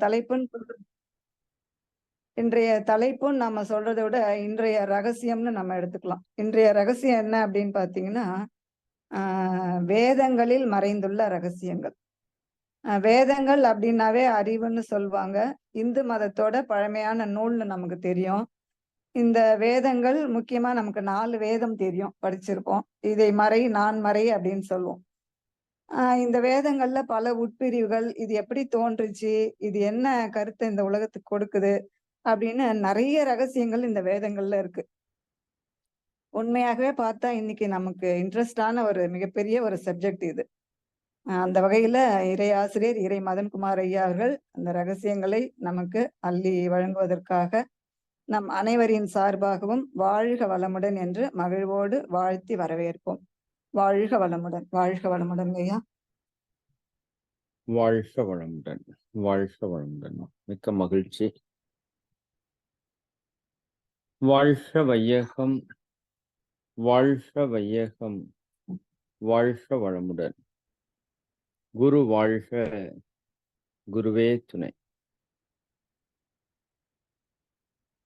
தலைப்பு இன்றைய தலைப்புன்னு நம்ம சொல்றத விட இன்றைய ரகசியம்னு நம்ம எடுத்துக்கலாம். இன்றைய ரகசியம் என்ன அப்படின்னு பார்த்தீங்கன்னா, வேதங்களில் மறைந்துள்ள ரகசியங்கள். வேதங்கள் அப்படின்னாவே அறிவுன்னு சொல்லுவாங்க. இந்து மதத்தோட பழமையான நூல்னு நமக்கு தெரியும். இந்த வேதங்கள் முக்கியமா நமக்கு 4 வேதம் தெரியும், படிச்சிருப்போம். இதை மறை, நான் மறை அப்படின்னு சொல்லுவோம். இந்த வேதங்கள்ல பல உட்பிரிவுகள், இது எப்படி தோன்றுச்சு? இது என்ன கருத்த இந்த உலகத்துக்கு கொடுக்குது? அப்படின்னு நெறைய ரகசியங்கள் இந்த வேதங்கள்ல இருக்கு. உண்மையாகவே பார்த்தா இன்னைக்கு நமக்கு இன்ட்ரெஸ்டான ஒரு மிகப்பெரிய ஒரு சப்ஜெக்ட் இது. அந்த வகையில இறை ஆசிரியர் இறை மதன்குமார் ஐயா அவர்கள் அந்த ரகசியங்களை நமக்கு அள்ளி வழங்குவதற்காக நம் அனைவரின் சார்பாகவும் வாழ்க வளமுடன் என்று மகிழ்வோடு வாழ்த்தி வரவேற்போம். வாழ்க வளமுடன், வாழ்க வளமுடன் ஐயா. வாழ்க வளமுடன், வாழ்க வளமுடன். மிக்க மகிழ்ச்சி. வாழ்க வையகம், வாழ்க வையகம், வாழ்க வளமுடன். குரு வாழ்க, குருவே துணை.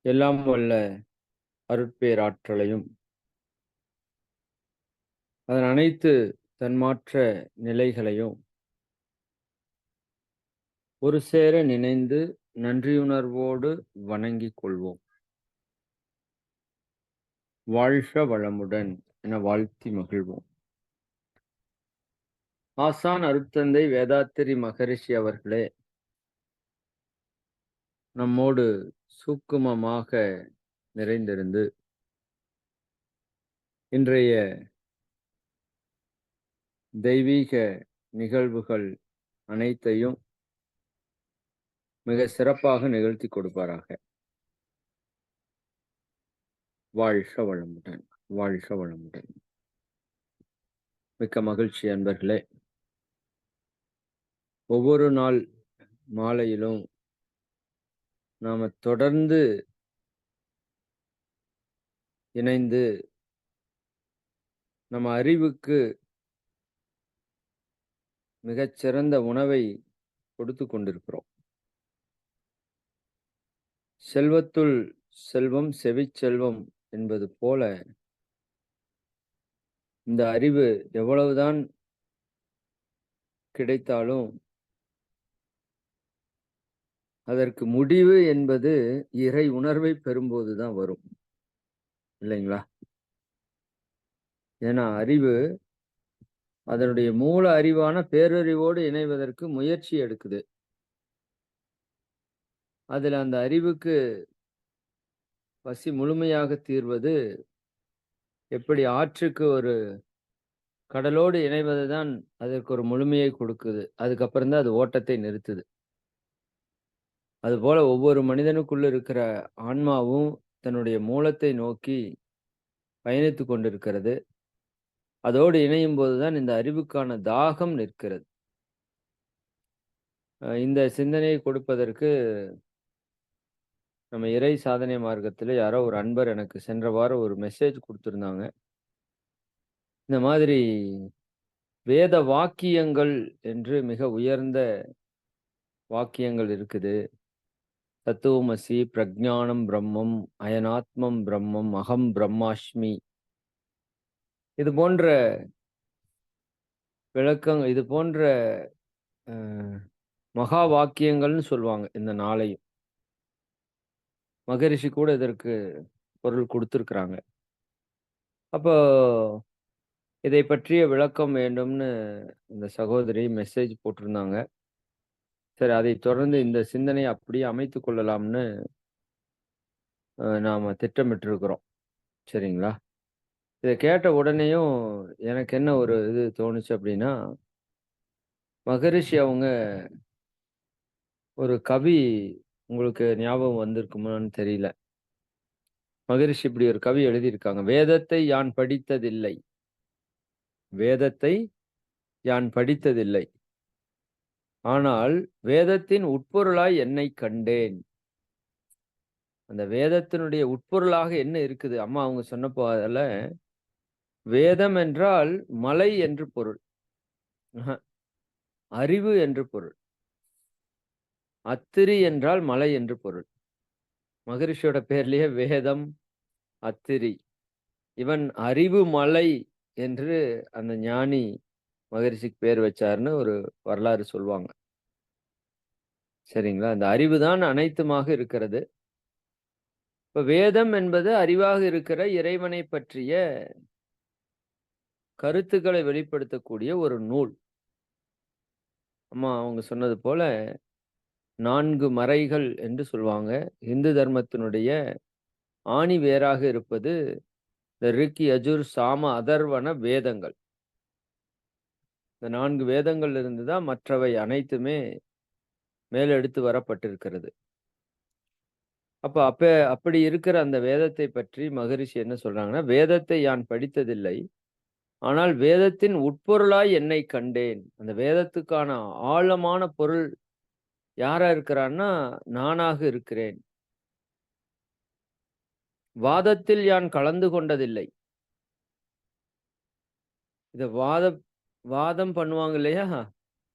எல்லாம் வல்ல அருட்பேராற்றலையும் அதன் அனைத்து தன்மாற்ற நிலைகளையும் ஒரு சேர நினைந்து நன்றியுணர்வோடு வணங்கிக் கொள்வோம். வாழ்க வளமுடன் என வாழ்த்தி மகிழ்வோம். ஆசான் அருட்தந்தை வேதாத்திரி மகரிஷி அவர்களே நம்மோடு சூக்குமமாக நிறைந்திருந்து இன்றைய தெய்வீக நிகழ்வுகள் அனைத்தையும் மிக சிறப்பாக நிகழ்த்தி கொடுப்பாராக. வாழ்க வளமுடன், வாழ்க வளமுடன். மிக்க மகிழ்ச்சி அன்பர்களே. ஒவ்வொரு நாள் மாலையிலும் நாம தொடர்ந்து இணைந்து நம்ம அறிவுக்கு மிகச்சிறந்த உணவை கொடுத்து கொண்டிருக்கிறோம். செல்வத்துள் செல்வம் செவிச்செல்வம் என்பது போல இந்த அறிவு எவ்வளவுதான் கிடைத்தாலும் அதற்கு முடிவு என்பது இறை உணர்வை பெறும்போதுதான் வரும், இல்லைங்களா? ஏன்னா அறிவு அதனுடைய மூல அறிவான பேரறிவோடு இணைவதற்கு முயற்சி எடுக்குது. அதுல அந்த அறிவுக்கு பசி முழுமையாக தீர்வது எப்படி ஆற்றுக்கு ஒரு கடலோடு இணைவதுதான் அதற்கு ஒரு முழுமையை கொடுக்குது. அதுக்கப்புறம் தான் அது ஓட்டத்தை நிறுத்துது. அதுபோல ஒவ்வொரு மனிதனுக்குள்ள இருக்கிற ஆன்மாவும் தன்னுடைய மூலத்தை நோக்கி பயணித்து கொண்டிருக்கிறது. அதோடு இணையும் போதுதான் இந்த அறிவுக்கான தாகம் நிற்கிறது. இந்த சிந்தனையை கொடுப்பதற்கு நம்ம இறை சாதனை மார்க்கத்தில் யாரோ ஒரு அன்பர் எனக்கு சென்ற வாரம் ஒரு மெசேஜ் கொடுத்துருந்தாங்க. இந்த மாதிரி வேத வாக்கியங்கள் என்று மிக உயர்ந்த வாக்கியங்கள் இருக்குது. தத்துவமசி, பிரஜானம் பிரம்மம், அயனாத்மம் பிரம்மம், அகம் பிரம்மாஸ்மி, இது போன்ற விளக்கங்கள், இது போன்ற மகா வாக்கியங்கள்னு சொல்லுவாங்க. இந்த நாளையும் மகரிஷி கூட இதற்கு பொருள் கொடுத்துருக்குறாங்க. அப்போ இதை பற்றிய விளக்கம் வேண்டும்னு இந்த சகோதரி மெசேஜ் போட்டிருந்தாங்க. சரி, அதை தொடர்ந்து இந்த சிந்தனையை அப்படியே அமைத்து கொள்ளலாம்னு நாம திட்டமிட்டு இருக்கிறோம். சரிங்களா? இதை கேட்ட உடனேயும் எனக்கு என்ன ஒரு இது தோணுச்சு அப்படின்னா, மகரிஷி அவங்க ஒரு கவி, உங்களுக்கு ஞாபகம் வந்திருக்குமான்னு தெரியல. மகரிஷி இப்படி ஒரு கவி எழுதியிருக்காங்க. வேதத்தை யான் படித்ததில்லை, வேதத்தை யான் படித்ததில்லை, ஆனால் வேதத்தின் உட்பொருளாய் என்னை கண்டேன். அந்த வேதத்தினுடைய உட்பொருளாக என்ன இருக்குது? அம்மா அவங்க சொன்னப்போ அதில் வேதம் என்றால் மலை என்று பொருள், அறிவு என்று பொருள். அத்திரி என்றால் மலை என்று பொருள். மகரிஷியோட பேர்லயே வேதம், அத்திரி. இவன் அறிவு மலை என்று அந்த ஞானி மகரிஷிக்கு பேர் வச்சாருன்னு ஒரு வரலாறு சொல்லுவாங்க. சரிங்களா? அந்த அறிவு தான் அனைத்துமாக இருக்கிறது. இப்ப வேதம் என்பது அறிவாக இருக்கிற இறைவனை பற்றிய கருத்துக்களை வெளிப்படுத்தக்கூடிய ஒரு நூல். அவங்க சொன்னது போல 4 மறைகள் என்று சொல்லுவாங்க. இந்து தர்மத்தினுடைய ஆணி வேராக இருப்பது இந்த ரிக், யஜுர், சாம, அதர்வண வேதங்கள். இந்த 4 வேதங்கள்ல இருந்து தான் மற்றவை அனைத்துமே மேலெடுத்து வரப்பட்டிருக்கிறது. அப்படி இருக்கிற அந்த வேதத்தை பற்றி மகரிஷி என்ன சொல்றாங்கன்னா, வேதத்தை யான் படித்ததில்லை. ஆனால் வேதத்தின் உட்பொருளாய் என்னை கண்டேன். அந்த வேதத்துக்கான ஆழமான பொருள் யாரா இருக்கிறான்னா, நானாக இருக்கிறேன். வாதத்தில் யான் கலந்து கொண்டதில்லை. இத வாதம் பண்ணுவாங்க இல்லையா?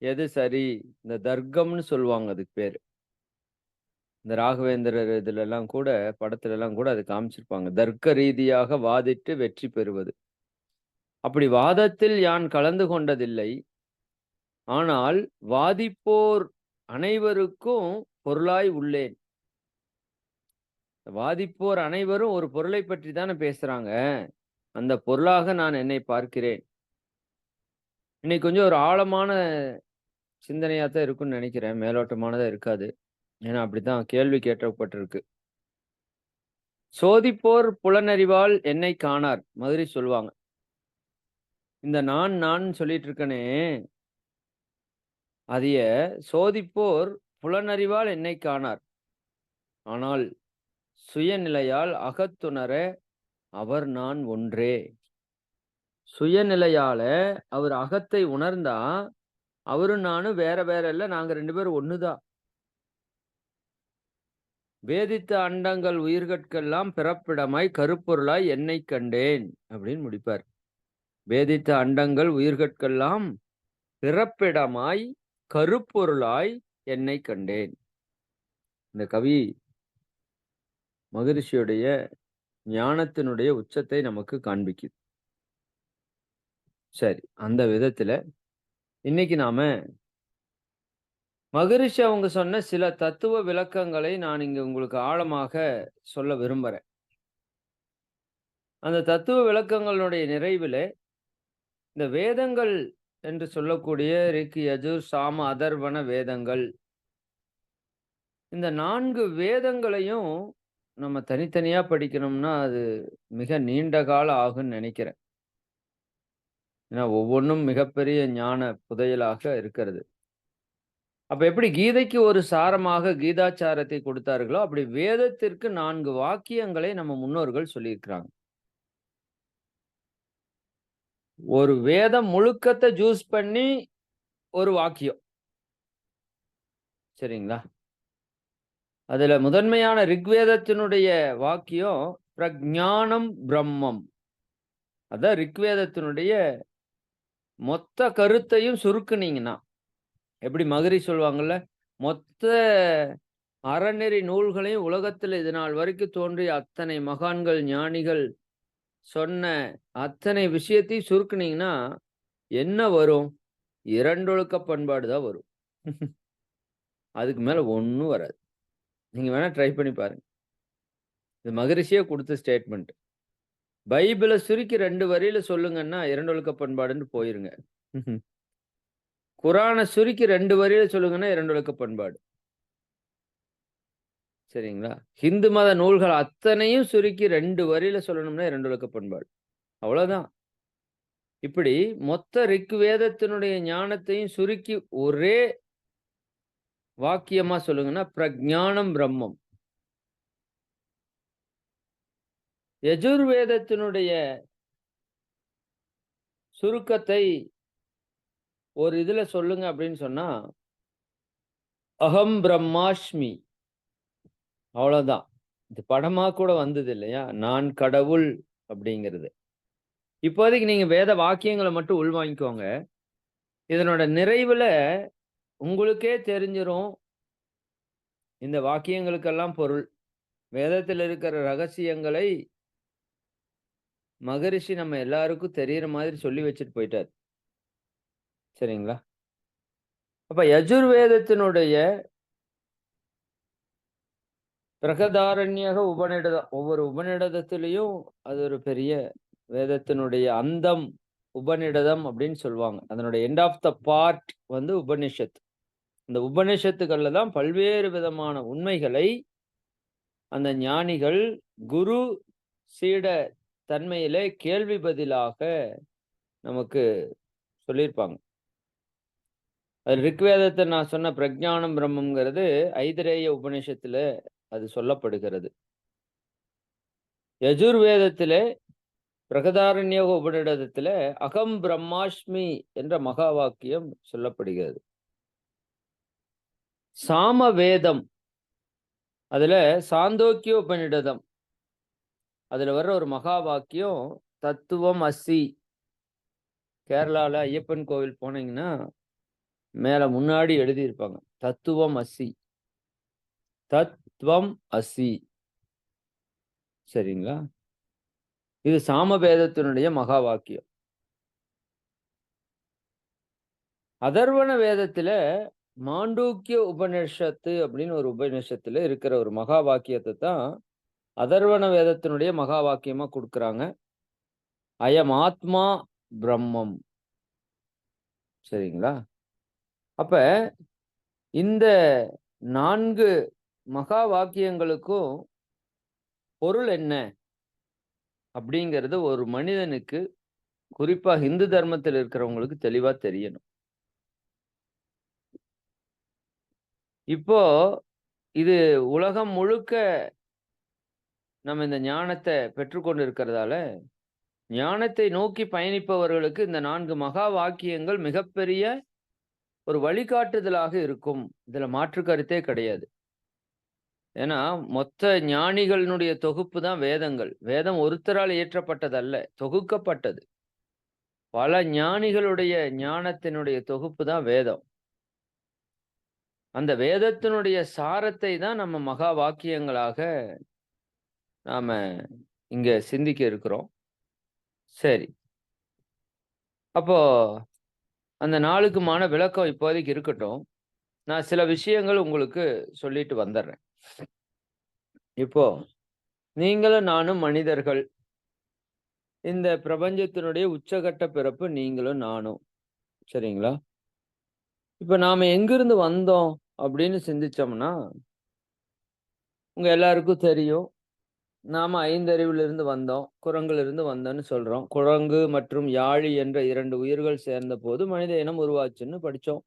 எது சரி? இந்த தர்க்கம்னு சொல்லுவாங்க அதுக்கு பேரு. இந்த ராகவேந்திரர் இதுலலாம் கூட படத்துலலாம் கூட அது காமிச்சிருப்பாங்க. தர்க்க ரீதியாக வாதிட்டு வெற்றி பெறுவது. அப்படி வாதத்தில் யான் கலந்து கொண்டதில்லை. ஆனால் வாதிப்போர் அனைவருக்கும் பொருளாய் உள்ளேன். வாதிப்போர் அனைவரும் ஒரு பொருளை பற்றி தானே பேசுறாங்க. அந்த பொருளாக நான் என்னை பார்க்கிறேன். இன்னைக்கு கொஞ்சம் ஒரு ஆழமான சிந்தனையா தான் இருக்கும்னு நினைக்கிறேன். மேலோட்டமானதா இருக்காது. ஏன்னா அப்படித்தான் கேள்வி கேட்கப்பட்டிருக்கு. சோதிப்போர் புலனறிவால் என்னை காணார். மதுரை சொல்லுவாங்க. இந்த நான் சொல்லிட்டு இருக்கனே, அதைய சோதிப்போர் புலனறிவால் என்னை காணார். ஆனால் சுயநிலையால் அகத்துணர அவர் நான் ஒன்றே. சுயநிலையால அவர் அகத்தை உணர்ந்தா அவரும் நானும் வேற வேற இல்ல. நாங்க 2 பேரும் ஒண்ணுதான். வேதித்த அண்டங்கள் உயிர்கட்கெல்லாம் பிறப்பிடமாய் கருப்பொருளாய் என்னை கண்டேன் அப்படின்னு முடிப்பார். வேதித்த அண்டங்கள் உயிர்கட்கெல்லாம் பிறப்பிடமாய் கருப்பொருளாய் என்னை கண்டேன். இந்த கவி மகரிஷியுடைய ஞானத்தினுடைய உச்சத்தை நமக்கு காண்பிக்குது. சரி, அந்த விதத்துல இன்னைக்கு நாம மகரிஷி அவங்க சொன்ன சில தத்துவ விளக்கங்களை நான் இங்க உங்களுக்கு ஆழமாக சொல்ல விரும்புறேன். அந்த தத்துவ விளக்கங்களுடைய நிறைவில இந்த வேதங்கள் என்று சொல்லக்கூடிய ரிக், யஜுர், சாம, அதர்வண வேதங்கள், இந்த 4 வேதங்களையும் நம்ம தனித்தனியா படிக்கணும்னா அது மிக நீண்ட காலம் ஆகும்னு நினைக்கிறேன். ஏன்னா ஒவ்வொன்றும் மிகப்பெரிய ஞான புதையலாக இருக்கிறது. அப்ப எப்படி கீதைக்கு ஒரு சாரமாக கீதாச்சாரத்தை கொடுத்தார்களோ, அப்படி வேதத்திற்கு 4 வாக்கியங்களை நம்ம முன்னோர்கள் சொல்லியிருக்கிறாங்க. ஒரு வேதம் முழுக்கத்தை ஜூஸ் பண்ணி ஒரு வாக்கியம். சரிங்களா? அதுல முதன்மையான ரிக்வேதத்தினுடைய வாக்கியம் பிரஞானம் பிரம்மம். அதான் ரிக்வேதத்தினுடைய மொத்த கருத்தையும் சுருக்குனீங்கன்னா, எப்படி மகரி சொல்லுவாங்கல்ல, மொத்த அறநெறி நூல்களையும் உலகத்துல இது நாள் வரைக்கும் தோன்றிய அத்தனை மகான்கள் ஞானிகள் சொன்ன அத்தனை விஷயத்தையும் சுருக்குனீங்கன்னா என்ன வரும்? 2 ஒழுக்க பண்பாடு தான் வரும். அதுக்கு மேல ஒண்ணும் வராது. நீங்க வேணா ட்ரை பண்ணி பாருங்க. இது மகரிஷியே கொடுத்த ஸ்டேட்மெண்ட். பைபிள சுருக்கி 2 வரியில சொல்லுங்கன்னா 2 ஒழுக்க பண்பாடுன்னு போயிருங்க. குரான சுருக்கி 2 வரியில சொல்லுங்கன்னா 2 ஒழுக்க பண்பாடு. சரிங்களா? ஹிந்து மத நூல்கள் அத்தனையும் சுருக்கி 2 வரியில சொல்லணும்னா 2 ஒழுக்க பண்பாடு. அவ்வளவுதான். இப்படி மொத்த ரிக் வேதத்தினுடைய ஞானத்தையும் சுருக்கி ஒரே வாக்கியமா சொல்லுங்கன்னா பிரஞானம் பிரம்மம். யஜுர்வேதத்தினுடைய சுருக்கத்தை ஒரு இதுல சொல்லுங்க அப்படின்னு சொன்னா அகம் பிரம்மாஸ்மி. அவ்வளவுதான். இது படமா கூட வந்தது இல்லையா? நான் கடவுள் அப்படிங்கிறது. இப்போதைக்கு நீங்க வேத வாக்கியங்களை மட்டும் உள்வாங்கிக்கோங்க. இதனோட நிறைவுல உங்களுக்கே தெரிஞ்சிரும். இந்த வாக்கியங்களுக்கெல்லாம் பொருள். வேதத்தில் இருக்கிற ரகசியங்களை மகரிஷி நம்ம எல்லாருக்கும் தெரியிற மாதிரி சொல்லி வச்சுட்டு போயிட்டார். சரிங்களா? அப்ப யஜுர்வேதத்தினுடைய பிரகதாரண்யக உபநிடதம். ஒவ்வொரு உபநிடதத்திலையும் அது ஒரு பெரிய வேதத்தினுடைய அந்தம் உபநிடதம் அப்படின்னு சொல்லுவாங்க. அதனுடைய எண்ட் ஆஃப் த பார்ட் வந்து உபனிஷத். இந்த உபனிஷத்துக்கள்ல தான் பல்வேறு விதமான உண்மைகளை அந்த ஞானிகள் குரு சீட தன்மையிலே கேள்வி பதிலாக நமக்கு சொல்லியிருப்பாங்க. அது ரிக்வேதத்தை நான் சொன்ன பிரஜானம் பிரம்மங்கிறது ஐதரேய உபநிஷத்துல அது சொல்லப்படுகிறது. யஜுர்வேதத்திலே பிரகதாரண்யக உபநிடதத்தில அகம் பிரம்மாஸ்மி என்ற மகா வாக்கியம் சொல்லப்படுகிறது. சாம வேதம் அதுல சாந்தோக்கிய உபநிடதம் அதுல வர்ற ஒரு மகா வாக்கியம் தத்துவம் அசி. கேரளால ஐயப்பன் கோவில் போனீங்கன்னா மேல முன்னாடி எழுதியிருப்பாங்க தத்துவம் அசி, தத்துவம் அசி. சரிங்களா? இது சாமவேதத்தினுடைய மகா வாக்கியம். அதர்வண வேதத்துல மாண்டூக்கிய உபநிஷத்து அப்படின்னு ஒரு உபநிஷத்துல இருக்கிற ஒரு மகா வாக்கியத்தை தான் அதர்வண வேதத்தினுடைய மகா வாக்கியமா கொடுக்குறாங்க. அயம் ஆத்மா பிரம்மம். சரிங்களா? அப்ப இந்த 4 மகா வாக்கியங்களுக்கும் பொருள் என்ன அப்படிங்கிறது ஒரு மனிதனுக்கு, குறிப்பா இந்து தர்மத்தில் இருக்கிறவங்களுக்கு தெளிவா தெரியணும். இப்போ இது உலகம் முழுக்க நம்ம இந்த ஞானத்தை பெற்றுக்கொண்டு இருக்கிறதால, ஞானத்தை நோக்கி பயணிப்பவர்களுக்கு இந்த 4 மகா வாக்கியங்கள் மிகப்பெரிய ஒரு வழிகாட்டுதலாக இருக்கும். இதுல மாற்று கருத்தே கிடையாது. ஏன்னா மொத்த ஞானிகளினுடைய தொகுப்பு தான் வேதங்கள். வேதம் ஒருத்தரால் இயற்றப்பட்டதல்ல, தொகுக்கப்பட்டது. பல ஞானிகளுடைய ஞானத்தினுடைய தொகுப்பு தான் வேதம். அந்த வேதத்தினுடைய சாரத்தை தான் நம்ம மகா வாக்கியங்களாக நாம இங்க சிந்திக்க இருக்கிறோம். சரி. அப்போ அந்த 4க்குமான விளக்கம் இப்போதைக்கு இருக்கட்டும். நான் சில விஷயங்கள் உங்களுக்கு சொல்லிட்டு வந்துடுறேன். இப்போ நீங்களும் நானும் மனிதர்கள். இந்த பிரபஞ்சத்தினுடைய உச்சகட்ட பிறப்பு நீங்களும் நானும். சரிங்களா? இப்ப நாம எங்கிருந்து வந்தோம் அப்படின்னு சிந்திச்சோம்னா, உங்க எல்லாருக்கும் தெரியும். நாம 5 அறிவிலிருந்து வந்தோம். குரங்கிலிருந்து வந்தோம்னு சொல்றோம். குரங்கு மற்றும் யாழி என்ற 2 உயிர்கள் சேர்ந்தபோது மனித இனம் உருவாச்சுன்னு படிச்சோம்.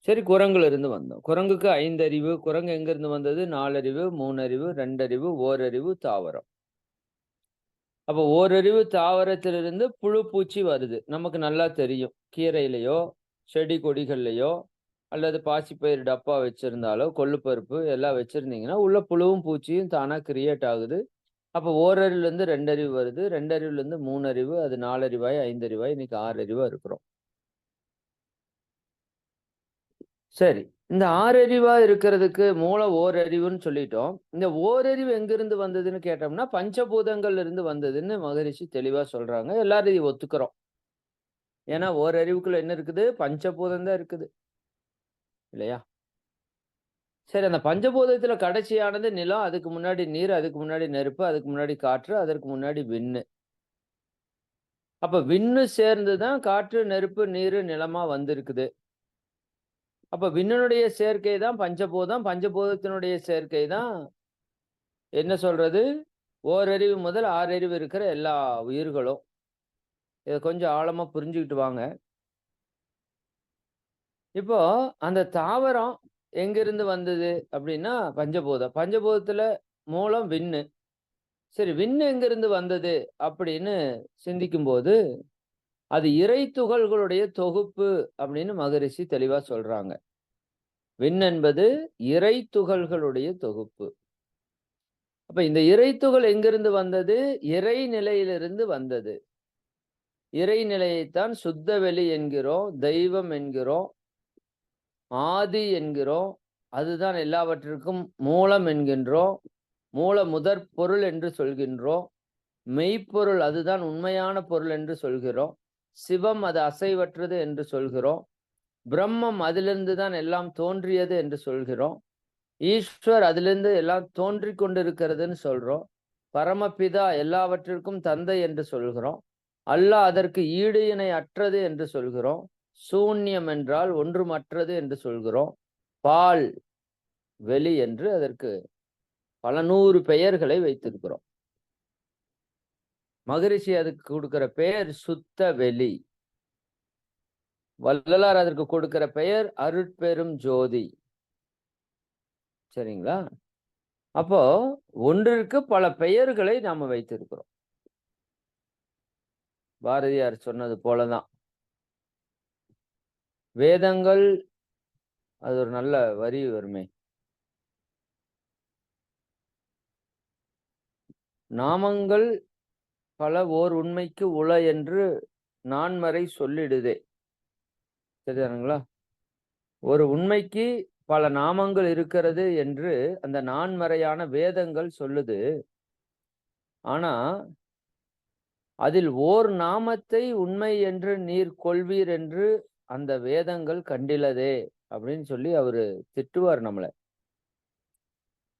சரி, குரங்குல இருந்து வந்தோம். குரங்குக்கு 5 அறிவு. குரங்கு எங்கிருந்து வந்தது? 4 அறிவு, 3 அறிவு, 2 அறிவு, ஓரறிவு தாவரம். அப்ப ஓரறிவு தாவரத்திலிருந்து புழு பூச்சி வருது. நமக்கு நல்லா தெரியும். கீரையிலயோ, செடி கொடிகள்லயோ, அல்லது பாசிப்பயிறு டப்பா வச்சிருந்தாலோ, கொள்ளுப்பருப்பு எல்லாம் வச்சிருந்தீங்கன்னா, உள்ள புழுவும் பூச்சியும் தானா கிரியேட் ஆகுது. அப்ப ஓரறிவுலேருந்து 2 அறிவு வருது. 2 அறிவுலேருந்து 3 அறிவு, அது 4 அறிவாய், 5 அறிவாய், இன்னைக்கு 6 அறிவா இருக்கிறோம். சரி. இந்த 6 அறிவா இருக்கிறதுக்கு மூலம் ஓரறிவுன்னு சொல்லிட்டோம். இந்த ஓரறிவு எங்கிருந்து வந்ததுன்னு கேட்டோம்னா, பஞ்சபூதங்கள்ல இருந்து வந்ததுன்னு மகரிஷி தெளிவா சொல்றாங்க. எல்லாரும் இதை ஒத்துக்கிறோம். ஏன்னா ஓரறிவுக்குள்ள என்ன இருக்குது? பஞ்சபூதம் தான் இருக்குது. இல்லையா? சரி, அந்த பஞ்சபூதத்துல கடைசியானது நிலம், அதுக்கு முன்னாடி நீர், அதுக்கு முன்னாடி நெருப்பு, அதுக்கு முன்னாடி காற்று, அதற்கு முன்னாடி விண்ணு. அப்ப விண்ணு சேர்ந்து தான் காற்று, நெருப்பு, நீரு, நிலமா வந்திருக்குது. அப்ப விண்ணினுடைய சேர்க்கை தான் பஞ்சபூதம். பஞ்சபூதத்தினுடைய சேர்க்கை தான் என்ன சொல்றது? ஓரறிவு முதல் 6 அறிவு இருக்கிற எல்லா உயிர்களும். இத கொஞ்சம் ஆழமா புரிஞ்சுக்கிட்டு வாங்க. இப்போ அந்த தாவரம் எங்கிருந்து வந்தது அப்படின்னா பஞ்சபூதம். பஞ்சபூதத்துல மூலம் விண்ணு. சரி, விண்ணு எங்கிருந்து வந்தது அப்படின்னு சிந்திக்கும்போது, அது இறை துகள்களுடைய தொகுப்பு அப்படின்னு மகரிஷி தெளிவா சொல்றாங்க. விண் என்பது இறை துகள்களுடைய தொகுப்பு. அப்ப இந்த இறைத்துகள் எங்கிருந்து வந்தது? இறை நிலையிலிருந்து வந்தது. இறை நிலையைத்தான் சுத்த வெளி என்கிறோம், தெய்வம் என்கிறோம், ஆதி என்கிறோம், அதுதான் எல்லாவற்றிற்கும் மூலம் என்கின்றோம். மூல முதற் பொருள் என்று சொல்கின்றோம். மெய்ப்பொருள் அதுதான் உண்மையான பொருள் என்று சொல்கிறோம். சிவம் அது அசைவற்றது என்று சொல்கிறோம். பிரம்மம் அதிலிருந்து தான் எல்லாம் தோன்றியது என்று சொல்கிறோம். ஈஸ்வர் அதிலிருந்து எல்லாம் தோன்றிக் கொண்டிருக்கிறதுன்னு சொல்றோம். பரமபிதா எல்லாவற்றிற்கும் தந்தை என்று சொல்கிறோம். அல்லாஹ் அதற்கு ஈடு இணை அற்றது என்று சொல்கிறோம். சூன்யம் என்றால் ஒன்றுமற்றது என்று சொல்கிறோம். பால் வெளி என்று அதற்கு பல 100 பெயர்களை வைத்திருக்கிறோம். மகரிஷி அதுக்கு கொடுக்கிற பெயர் சுத்த வெளி. வள்ளலார் அதற்கு கொடுக்கிற பெயர் அருட்பெரும் ஜோதி. சரிங்களா? அப்போ ஒன்றிற்கு பல பெயர்களை நாம வைத்திருக்கிறோம். பாரதியார் சொன்னது போலதான். வேதங்கள் அது ஒரு நல்ல வரி வருமே. நாமங்கள் பல ஓர் உண்மைக்கு உள என்று நான்மறை சொல்லிடுதே. சரிதானுங்களா? ஒரு உண்மைக்கு பல நாமங்கள் இருக்கிறது என்று அந்த நான்மறையான வேதங்கள் சொல்லுது. ஆனா அதில் ஓர் நாமத்தை உண்மை என்று நீர் கொள்வீர் என்று அந்த வேதங்கள் கண்டிலதே அப்படின்னு சொல்லி அவரு திட்டுவார் நம்மள.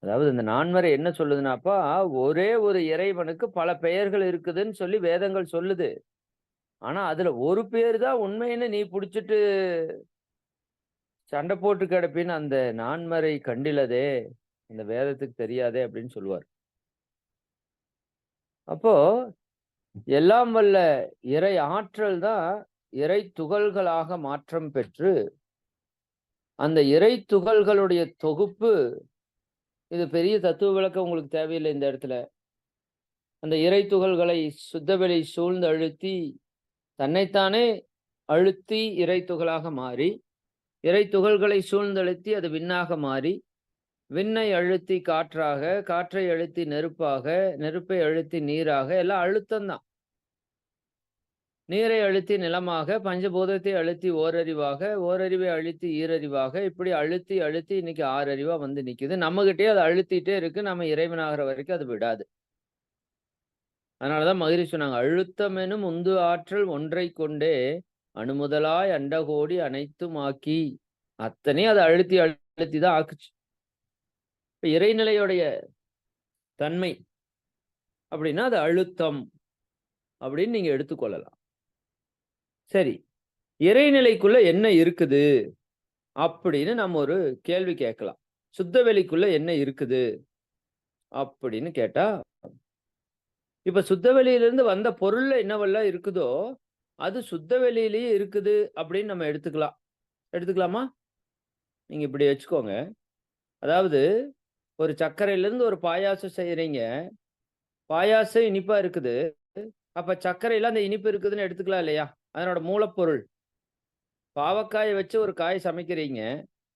அதாவது இந்த நான்மறை என்ன சொல்லுதுன்னாப்பா, ஒரே ஒரு இறைவனுக்கு பல பெயர்கள் இருக்குதுன்னு சொல்லி வேதங்கள் சொல்லுது. ஆனா அதுல ஒரு பேர் தான் உண்மைன்னு நீ புடிச்சிட்டு சண்டை போட்டு கிடப்பின்னு அந்த நான்மறை கண்டிலதே, அந்த வேதத்துக்கு தெரியாதே அப்படின்னு சொல்லுவார். அப்போ எல்லாம் வல்ல இறை ஆற்றல் தான் இறை துகள்களாக மாற்றம் பெற்று அந்த இறை துகள்களுடைய தொகுப்பு. இது பெரிய தத்துவ விளக்கம் உங்களுக்கு தேவையில்லை இந்த இடத்துல. அந்த இறை துகள்களை சுத்தவெளி சூழ்ந்து அழுத்தி தன்னைத்தானே அழுத்தி இறை துகளாக மாறி, இறை துகள்களை சூழ்ந்தழுத்தி அது விண்ணாக மாறி, விண்ணை அழுத்தி காற்றாக, காற்றை அழுத்தி நெருப்பாக, நெருப்பை அழுத்தி நீராக, எல்லாம் அழுத்தம்தான். நீரை அழுத்தி நிலமாக, பஞ்சபூதத்தை அழுத்தி ஓரறிவாக, ஓரறிவை அழுத்தி ஈரறிவாக, இப்படி அழுத்தி அழுத்தி இன்னைக்கு 6 அறிவா வந்து நிக்குது. நம்மகிட்டயே அது அழுத்திட்டே இருக்கு. நம்ம இறைவனாகிற வரைக்கும் அது விடாது. அதனாலதான் மகிழ்ச்சி சொன்னாங்க, அழுத்தம் எனும் உந்து ஆற்றல் ஒன்றை கொண்டே அணுமுதலாய் அண்டகோடி அனைத்தும் ஆக்கி. அத்தனையும் அதை அழுத்தி அழுத்தி தான் ஆக்குச்சு. இப்ப இறைநிலையுடைய தன்மை அப்படின்னா அது அழுத்தம் அப்படின்னு நீங்க எடுத்துக்கொள்ளலாம். சரி, இறைநிலைக்குள்ள என்ன இருக்குது அப்படின்னு நம்ம ஒரு கேள்வி கேட்கலாம். சுத்தவெளிக்குள்ள என்ன இருக்குது அப்படின்னு கேட்டா, இப்ப சுத்தவெளியிலிருந்து வந்த பொருள்ல என்னவெல்லாம் இருக்குதோ அது சுத்தவெளியிலேயே இருக்குது அப்படின்னு நம்ம எடுத்துக்கலாமா? நீங்க இப்படி வச்சுக்கோங்க. அதாவது ஒரு சர்க்கரையிலிருந்து ஒரு பாயாசம் செய்யறீங்க. பாயாசம் இனிப்பா இருக்குது. அப்ப சர்க்கரையில அந்த இனிப்பு இருக்குதுன்னு எடுத்துக்கலாம் இல்லையா? அதனோட மூலப்பொருள். பாவக்காயை வச்சு ஒரு காய் சமைக்கிறீங்க.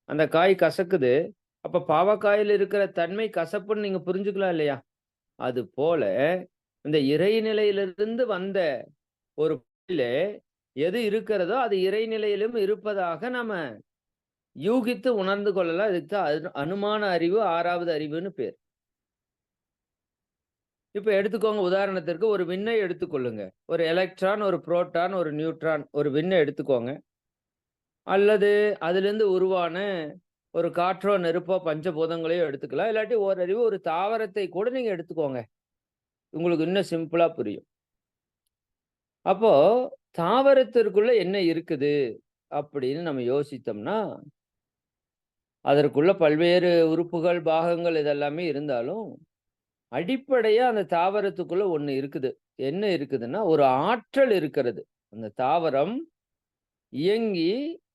அந்த காய் கசக்குது. அப்ப பாவக்காயில இருக்கிற தன்மை கசப்புன்னு நீங்க புரிஞ்சுக்கலாம் இல்லையா? அது போல இந்த இறைநிலையிலிருந்து வந்த ஒரு பொருளிலே எது இருக்கிறதோ அது இறைநிலையிலும் இருப்பதாக நாம யூகித்து உணர்ந்து கொள்ளலாம். இதுக்கு தான் அனுமான அறிவு 6வது அறிவுன்னு பேர். இப்ப எடுத்துக்கோங்க, உதாரணத்திற்கு ஒரு விண்ணை எடுத்துக்கொள்ளுங்க. ஒரு எலக்ட்ரான், ஒரு புரோட்டான், ஒரு நியூட்ரான், ஒரு விண்ணை எடுத்துக்கோங்க. அல்லது அதிலிருந்து உருவான ஒரு காற்றோ, நெருப்போ, பஞ்சபூதங்களையோ எடுத்துக்கலாம். இல்லாட்டி ஓரறிவு ஒரு தாவரத்தை கூட நீங்க எடுத்துக்கோங்க. உங்களுக்கு இன்னும் சிம்பிளா புரியும். அப்போ தாவரத்திற்குள்ள என்ன இருக்குது அப்படின்னு நம்ம யோசித்தோம்னா, அதற்குள்ள பல்வேறு உறுப்புகள், பாகங்கள் இதெல்லாமே இருந்தாலும், அடிப்படையா அந்த தாவரத்துக்குள்ள ஒண்ணு இருக்குது. என்ன இருக்குதுன்னா, ஒரு ஆற்றல் இருக்கிறது. அந்த தாவரம் இயங்கி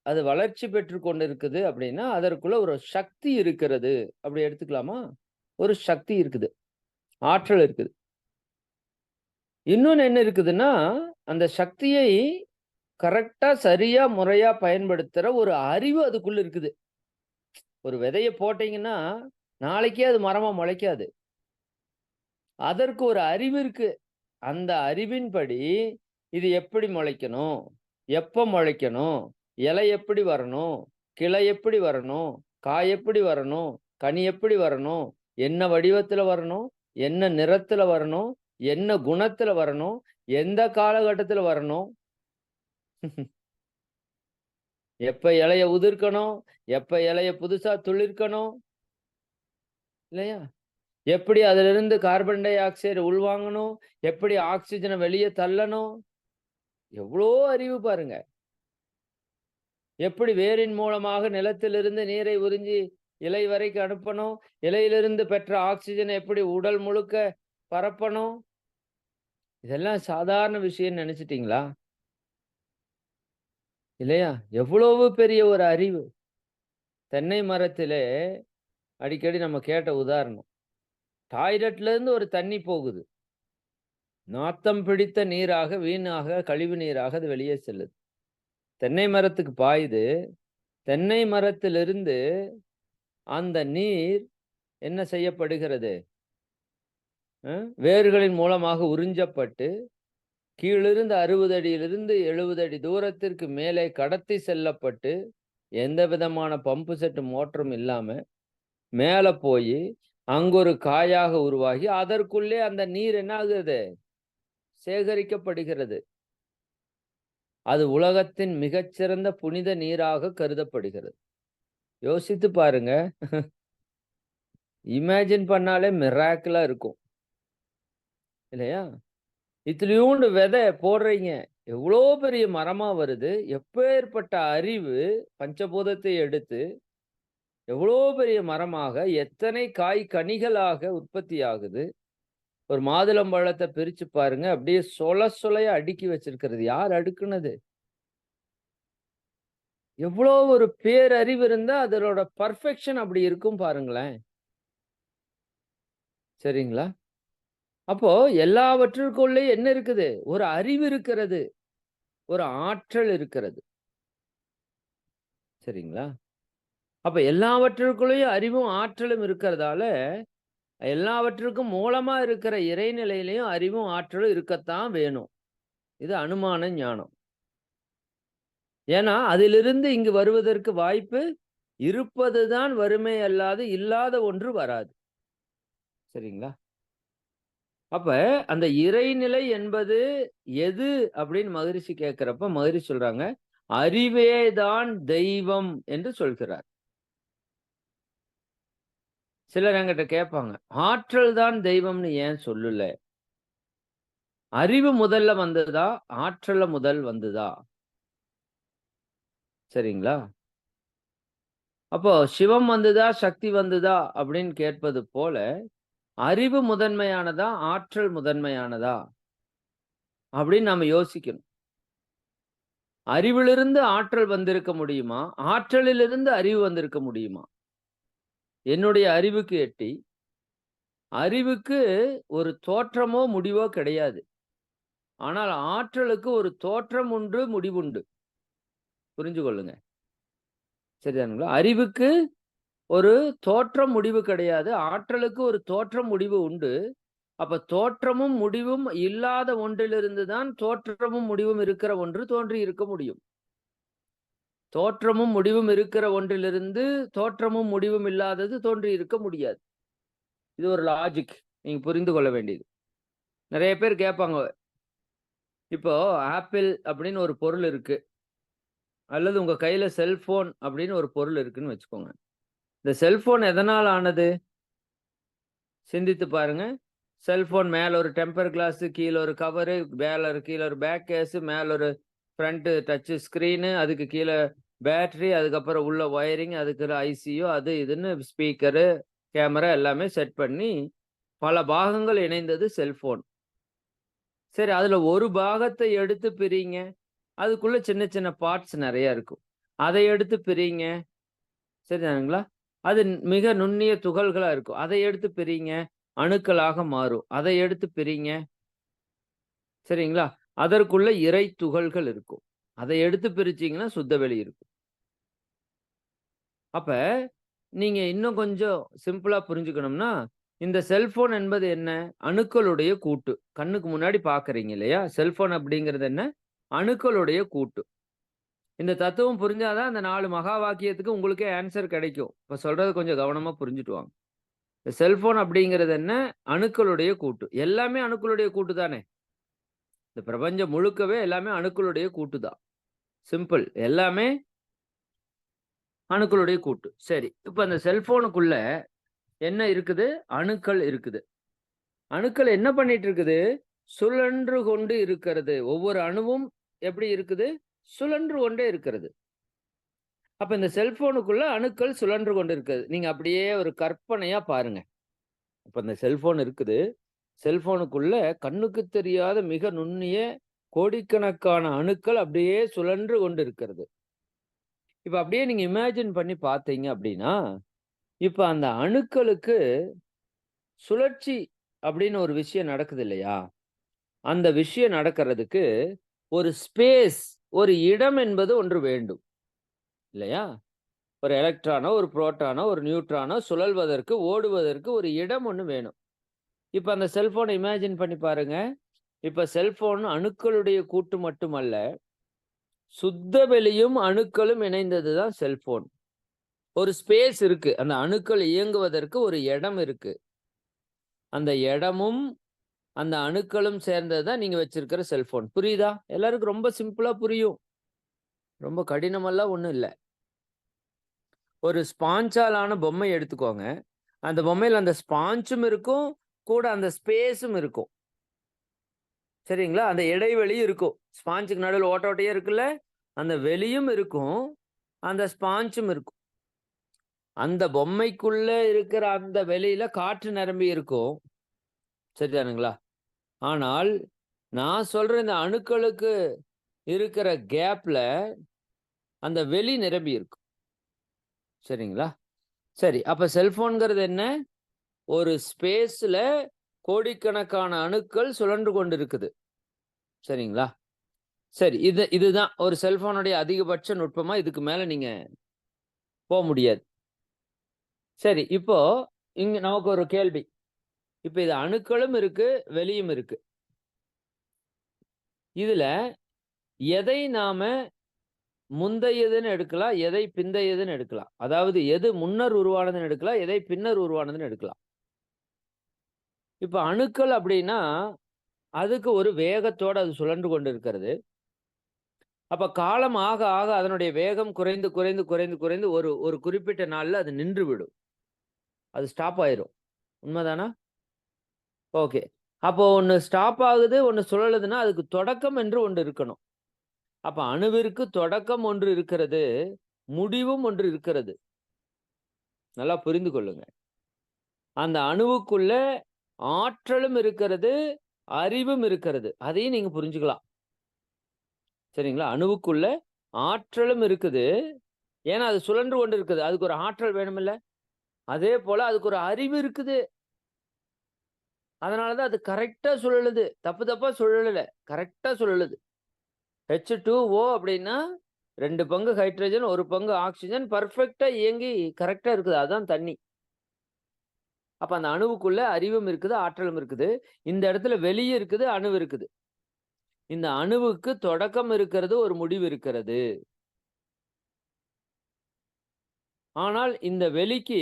அது வளர்ச்சி பெற்று கொண்டிருக்குது அப்படின்னா, அதற்குள்ள ஒரு சக்தி இருக்கிறது. அப்படி எடுத்துக்கலாமா? ஒரு சக்தி இருக்குது. ஆற்றல் இருக்குது. இன்னொன்னு என்ன இருக்குதுன்னா, அந்த சக்தியை கரெக்ட்டா, சரியா, முறையா பயன்படுத்துற ஒரு அறிவு அதுக்குள்ள இருக்குது. ஒரு விதைய போட்டீங்கன்னா, நாளைக்கே அது மரமா முளைக்காது. அதற்கு ஒரு அறிவு இருக்கு. அந்த அறிவின்படி இது எப்படி முளைக்கணும்? எப்ப முளைக்கணும்? இலை எப்படி வரணும்? கிளை எப்படி வரணும்? காய் எப்படி வரணும், கனி எப்படி வரணும், என்ன வடிவத்துல வரணும், என்ன நிறத்துல வரணும், என்ன குணத்துல வரணும், எந்த காலகட்டத்துல வரணும், எப்ப இலைய உதிர்க்கணும், எப்ப இலைய புதுசா துளிர்க்கணும், இல்லையா? எப்படி அதிலிருந்து கார்பன் டை ஆக்சைடு உள்வாங்கணும், எப்படி ஆக்ஸிஜனை வெளியே தள்ளணும், எவ்வளோ அறிவு பாருங்க. எப்படி வேரின் மூலமாக நிலத்திலிருந்து நீரை உறிஞ்சி இலை வரைக்கும் அனுப்பணும், இலையிலிருந்து பெற்ற ஆக்ஸிஜனை எப்படி உடல் முழுக்க பரப்பணும், இதெல்லாம் சாதாரண விஷயம் நினைச்சிட்டீங்களா? இல்லையா? எவ்வளவு பெரிய ஒரு அறிவு. தென்னை மரத்திலே அடிக்கடி நம்ம கேட்ட உதாரணம். டாய்லெட்ல இருந்து ஒரு தண்ணி போகுது. நாத்தம் பிடித்த நீராக, வீணாக, கழிவு நீராக அது வெளியே செல்லுது. தென்னை மரத்துக்கு பாயுது. தென்னை மரத்திலிருந்து அந்த நீர் என்ன செய்யப்படுகிறது? வேர்களின் மூலமாக உறிஞ்சப்பட்டு கீழிருந்து 60 அடியிலிருந்து 70 அடி தூரத்திற்கு மேலே கடத்தி செல்லப்பட்டு எந்த விதமான பம்பு செட்டு மோட்டரும் இல்லாம மேல போய் அங்கு ஒரு காயாக உருவாகி அதற்குள்ளே அந்த நீர் என்ன ஆகுது? சேகரிக்கப்படுகிறது. அது உலகத்தின் மிகச்சிறந்த புனித நீராக கருதப்படுகிறது. யோசித்து பாருங்க. இமேஜின் பண்ணாலே மிராக்கிளா இருக்கும் இல்லையா? இத்துலூண்டு விதை போடுறீங்க, எவ்வளோ பெரிய மரமா வருது. எப்பேற்பட்ட அறிவு பஞ்சபூதத்தை எடுத்து எவ்வளோ பெரிய மரமாக எத்தனை காய் கனிகளாக உற்பத்தி ஆகுது. ஒரு மாதுளம்பழத்தை பிரிச்சு பாருங்க, அப்படியே சொலையா அடுக்கி வச்சிருக்கிறது. யார் அடுக்குனது? எவ்வளோ ஒரு பேரறிவு இருந்தா அதனோட பர்ஃபெக்ஷன் அப்படி இருக்கும் பாருங்களேன். சரிங்களா? அப்போ எல்லாவற்றிற்குள்ளே என்ன இருக்குது? ஒரு அறிவு இருக்கிறது, ஒரு ஆற்றல் இருக்கிறது. சரிங்களா? அப்ப எல்லாவற்றிற்குள்ளேயும் அறிவும் ஆற்றலும் இருக்கிறதால எல்லாவற்றுக்கும் மூலமா இருக்கிற இறைநிலையிலையும் அறிவும் ஆற்றலும் இருக்கத்தான் வேணும். இது அனுமான ஞானம். ஏன்னா அதிலிருந்து இங்கு வருவதற்கு வாய்ப்பு இருப்பதுதான் வறுமை, அல்லாது இல்லாத ஒன்று வராது. சரிங்களா? அப்ப அந்த இறைநிலை என்பது எது அப்படின்னு மகரிஷி கேட்கிறப்ப மகரிஷி சொல்றாங்க, அறிவேதான் தெய்வம் என்று சொல்கிறார். சிலர் என்கிட்ட கேட்பாங்க, ஆற்றல் தான் தெய்வம்னு ஏன் சொல்லல? அறிவு முதல்ல வந்ததா, ஆற்றல முதல் வந்ததா? சரிங்களா? அப்போ சிவம் வந்ததா, சக்தி வந்ததா அப்படின்னு கேட்பது போல அறிவு முதன்மையானதா, ஆற்றல் முதன்மையானதா அப்படின்னு நாம யோசிக்கணும். அறிவிலிருந்து ஆற்றல் வந்திருக்க முடியுமா? ஆற்றலிலிருந்து அறிவு வந்திருக்க முடியுமா? என்னுடைய அறிவுக்கு எட்டி அறிவுக்கு ஒரு தோற்றமோ முடிவோ கிடையாது. ஆனால் ஆற்றலுக்கு ஒரு தோற்றம் உண்டு, முடிவுண்டு. புரிஞ்சு கொள்ளுங்க. சரிதானுங்களா? அறிவுக்கு ஒரு தோற்றம் முடிவு கிடையாது. ஆற்றலுக்கு ஒரு தோற்றம் முடிவு உண்டு. அப்ப தோற்றமும் முடிவும் இல்லாத ஒன்றிலிருந்து தான் தோற்றமும் முடிவும் இருக்கிற ஒன்று தோன்றி இருக்க முடியும். தோற்றமும் முடிவும் இருக்கிற ஒன்றிலிருந்து தோற்றமும் முடிவும் இல்லாதது தோன்றி இருக்க முடியாது. இது ஒரு லாஜிக். நீங்க புரிந்து கொள்ள வேண்டியது. நிறைய பேர் கேட்பாங்க, இப்போ ஆப்பிள் அப்படின்னு ஒரு பொருள் இருக்கு, அல்லது உங்க கையில செல்போன் அப்படின்னு ஒரு பொருள் இருக்குன்னு வச்சுக்கோங்க. இந்த செல்போன் எதனால் ஆனது? சிந்தித்து பாருங்க. செல்போன் மேல ஒரு டெம்பர் கிளாஸ், கீழே ஒரு கவரு, கீழே ஒரு பேக் கேஸ், மேல ஒரு ஃப்ரண்ட் டச் ஸ்கிரீனு, அதுக்கு கீழே பேட்டரி, அதுக்கப்புறம் உள்ள ஒயரிங், அதுக்கு ஐசியோ அது இதுன்னு ஸ்பீக்கரு, கேமரா எல்லாமே செட் பண்ணி பல பாகங்கள் இணைந்தது செல்போன். சரி, அதுல ஒரு பாகத்தை எடுத்து பிரிங்க, அதுக்குள்ள சின்ன சின்ன பார்ட்ஸ் நிறைய இருக்கும். அதை எடுத்து பிரிங்க. சரிதானுங்களா? அது மிக நுண்ணிய துகள்களா இருக்கும். அதை எடுத்து பிரிங்க, அணுக்களாக மாறும். அதை எடுத்து பிரிங்க. சரிங்களா? அதற்குள்ள இறை துகள்கள் இருக்கும். அதை எடுத்து பிரிச்சீங்கன்னா சுத்தவெளி இருக்கும். அப்ப நீங்க இன்னும் கொஞ்சம் சிம்பிளா புரிஞ்சுக்கணும்னா, இந்த செல்போன் என்பது என்ன? அணுக்களுடைய கூட்டு. கண்ணுக்கு முன்னாடி பார்க்குறீங்க இல்லையா? செல்போன் அப்படிங்கிறது என்ன? அணுக்களுடைய கூட்டு. இந்த தத்துவம் புரிஞ்சாதான் அந்த 4 மகா வாக்கியத்துக்கு உங்களுக்கே ஆன்சர் கிடைக்கும். இப்ப சொல்றத கொஞ்சம் கவனமா புரிஞ்சுட்டு வாங்க. இந்த செல்போன் அப்படிங்கிறது என்ன? அணுக்களுடைய கூட்டு. எல்லாமே அணுக்களுடைய கூட்டு தானே. இந்த பிரபஞ்சம் முழுக்கவே எல்லாமே அணுக்களுடைய கூட்டு தான். சிம்பிள். எல்லாமே அணுக்களுடைய கூட்டு. சரி. இப்ப அந்த செல்போனுக்குள்ள என்ன இருக்குது? அணுக்கள் இருக்குது. அணுக்கள் என்ன பண்ணிட்டு இருக்குது? சுழன்று கொண்டு இருக்கிறது. ஒவ்வொரு அணுவும் எப்படி இருக்குது? சுழன்று கொண்டே இருக்கிறது. அப்ப இந்த செல்போனுக்குள்ள அணுக்கள் சுழன்று கொண்டு இருக்குது. நீங்க அப்படியே ஒரு கற்பனையா பாருங்க. இப்ப இந்த செல்போன் இருக்குது. செல்போனுக்குள்ள கண்ணுக்கு தெரியாத மிக நுண்ணிய கோடிக்கணக்கான அணுக்கள் அப்படியே சுழன்று கொண்டு இருக்கிறது. இப்ப அப்படியே நீங்க இமேஜின் பண்ணி பார்த்தீங்க அப்படின்னா, இப்ப அந்த அணுக்களுக்கு சுழற்சி அப்படின்னு ஒரு விஷயம் நடக்குது இல்லையா? அந்த விஷயம் நடக்கிறதுக்கு ஒரு ஸ்பேஸ், ஒரு இடம் என்பது ஒன்று வேண்டும். இல்லையா? ஒரு எலக்ட்ரானோ, ஒரு புரோட்டானோ, ஒரு நியூட்ரானோ சுழல்வதற்கு, ஓடுவதற்கு ஒரு இடம் ஒண்ணு வேணும். இப்ப அந்த செல்போன இமேஜின் பண்ணி பாருங்க. இப்ப செல்போன் அணுக்களுடைய கூட்டு மட்டுமல்ல, சுத்த வெளியும் அணுக்களும் இணைந்தது தான் செல்போன். ஒரு ஸ்பேஸ் இருக்கு. அந்த அணுக்கள் இயங்குவதற்கு ஒரு இடம் இருக்கு. அந்த இடமும், அந்த அணுக்களும் சேர்ந்தது தான் நீங்க வச்சிருக்கிற செல்போன். புரியுதா? எல்லாருக்கும் ரொம்ப சிம்பிளா புரியும். ரொம்ப கடினமெல்லாம் ஒண்ணும் இல்ல. ஒரு ஸ்பாஞ்சால் ஆன பொம்மை எடுத்துக்கோங்க. அந்த பொம்மையில அந்த ஸ்பாஞ்சும் இருக்கும், கூட அந்த ஸ்பேஸும் இருக்கும். சரிங்களா? அந்த இடைவெளி இருக்கும். ஸ்பாஞ்சுக்கு நடுவுல ஓட்ட ஓட்டையே இருக்குல்ல, அந்த வெளியும் இருக்கும், அந்த ஸ்பாஞ்சும் இருக்கும். அந்த பொம்மைக்குள்ள இருக்கிற அந்த வெளியில காற்று நிரம்பி இருக்கும். சரிதானுங்களா? ஆனால், நான் சொல்ற இந்த அணுக்களுக்கு இருக்கிற கேப்ல அந்த வெளி நிரம்பி இருக்கும். சரிங்களா? சரி. அப்ப செல்போன்ங்கிறது என்ன? ஒரு ஸ்பேஸ்ல கோடிக்கணக்கான அணுக்கள் சுழன்று கொண்டிருக்குது. சரிங்களா? சரி. இதுதான் ஒரு செல்போனுடைய அதிகபட்ச நுட்பமா. இதுக்கு மேல நீங்க முடியாது. சரி. இப்போ இங்க நமக்கு ஒரு கேள்வி. இப்ப இது அணுக்களும் இருக்கு, வெளியும் இருக்கு. இதுல எதை நாம முந்தையதுன்னு எடுக்கலாம், எதை பிந்தையதுன்னு எடுக்கலாம். அதாவது எது முன்னர் உருவானதுன்னு எடுக்கலாம், எதை பின்னர் உருவானதுன்னு எடுக்கலாம். இப்ப அணுக்கள் அப்படின்னா, அதுக்கு ஒரு வேகத்தோட அது சுழன்று கொண்டிருக்கிறது. அப்ப காலம் ஆக, ஆக அதனுடைய வேகம் குறைந்து, குறைந்து, குறைந்து, குறைந்து ஒரு ஒரு குறிப்பிட்ட நாள்ல அது நின்றுவிடும். அது ஸ்டாப் ஆயிரும். உண்மதானா? ஓகே. அப்போ ஒண்ணு ஸ்டாப் ஆகுது, ஒண்ணு சுழலுதுன்னா, அதுக்கு தொடக்கம் என்று ஒன்று இருக்கணும். அப்ப அணுவிற்கு தொடக்கம் ஒன்று இருக்கிறது, முடிவும் ஒன்று இருக்கிறது. நல்லா புரிந்து கொள்ளுங்க. அந்த அணுவுக்குள்ள ஆற்றலும் இருக்கிறது, அறிவும் இருக்கிறது. அதையும் நீங்க புரிஞ்சுக்கலாம். சரிங்களா? அணுவுக்குள்ள ஆற்றலும் இருக்குது. ஏன்னா, அது சுழன்று கொண்டு இருக்குது. அதுக்கு ஒரு ஆற்றல் வேணுமில்ல? அதே போல அதுக்கு ஒரு அறிவு இருக்குது. அதனால தான் அது கரெக்ட்டா சுழலுது. தப்பு தப்பா சுழலல. கரெக்ட்டா சுழலுது. H2O அப்படின்னா 2 பங்கு ஹைட்ரஜன், 1 பங்கு ஆக்ஸிஜன் பெர்ஃபெக்ட்டா இயங்கி கரெக்ட்டா இருக்குது. அதான் தண்ணி. அப்ப அந்த அணுவுக்குள்ள அறிவும் இருக்குது, ஆற்றலும் இருக்குது. இந்த இடத்துல வெளிய இருக்குது, அணு இருக்குது. இந்த அணுவுக்கு தொடக்கம் இருக்கிறது, ஒரு முடிவு இருக்கிறது. ஆனால் இந்த வெளிக்கு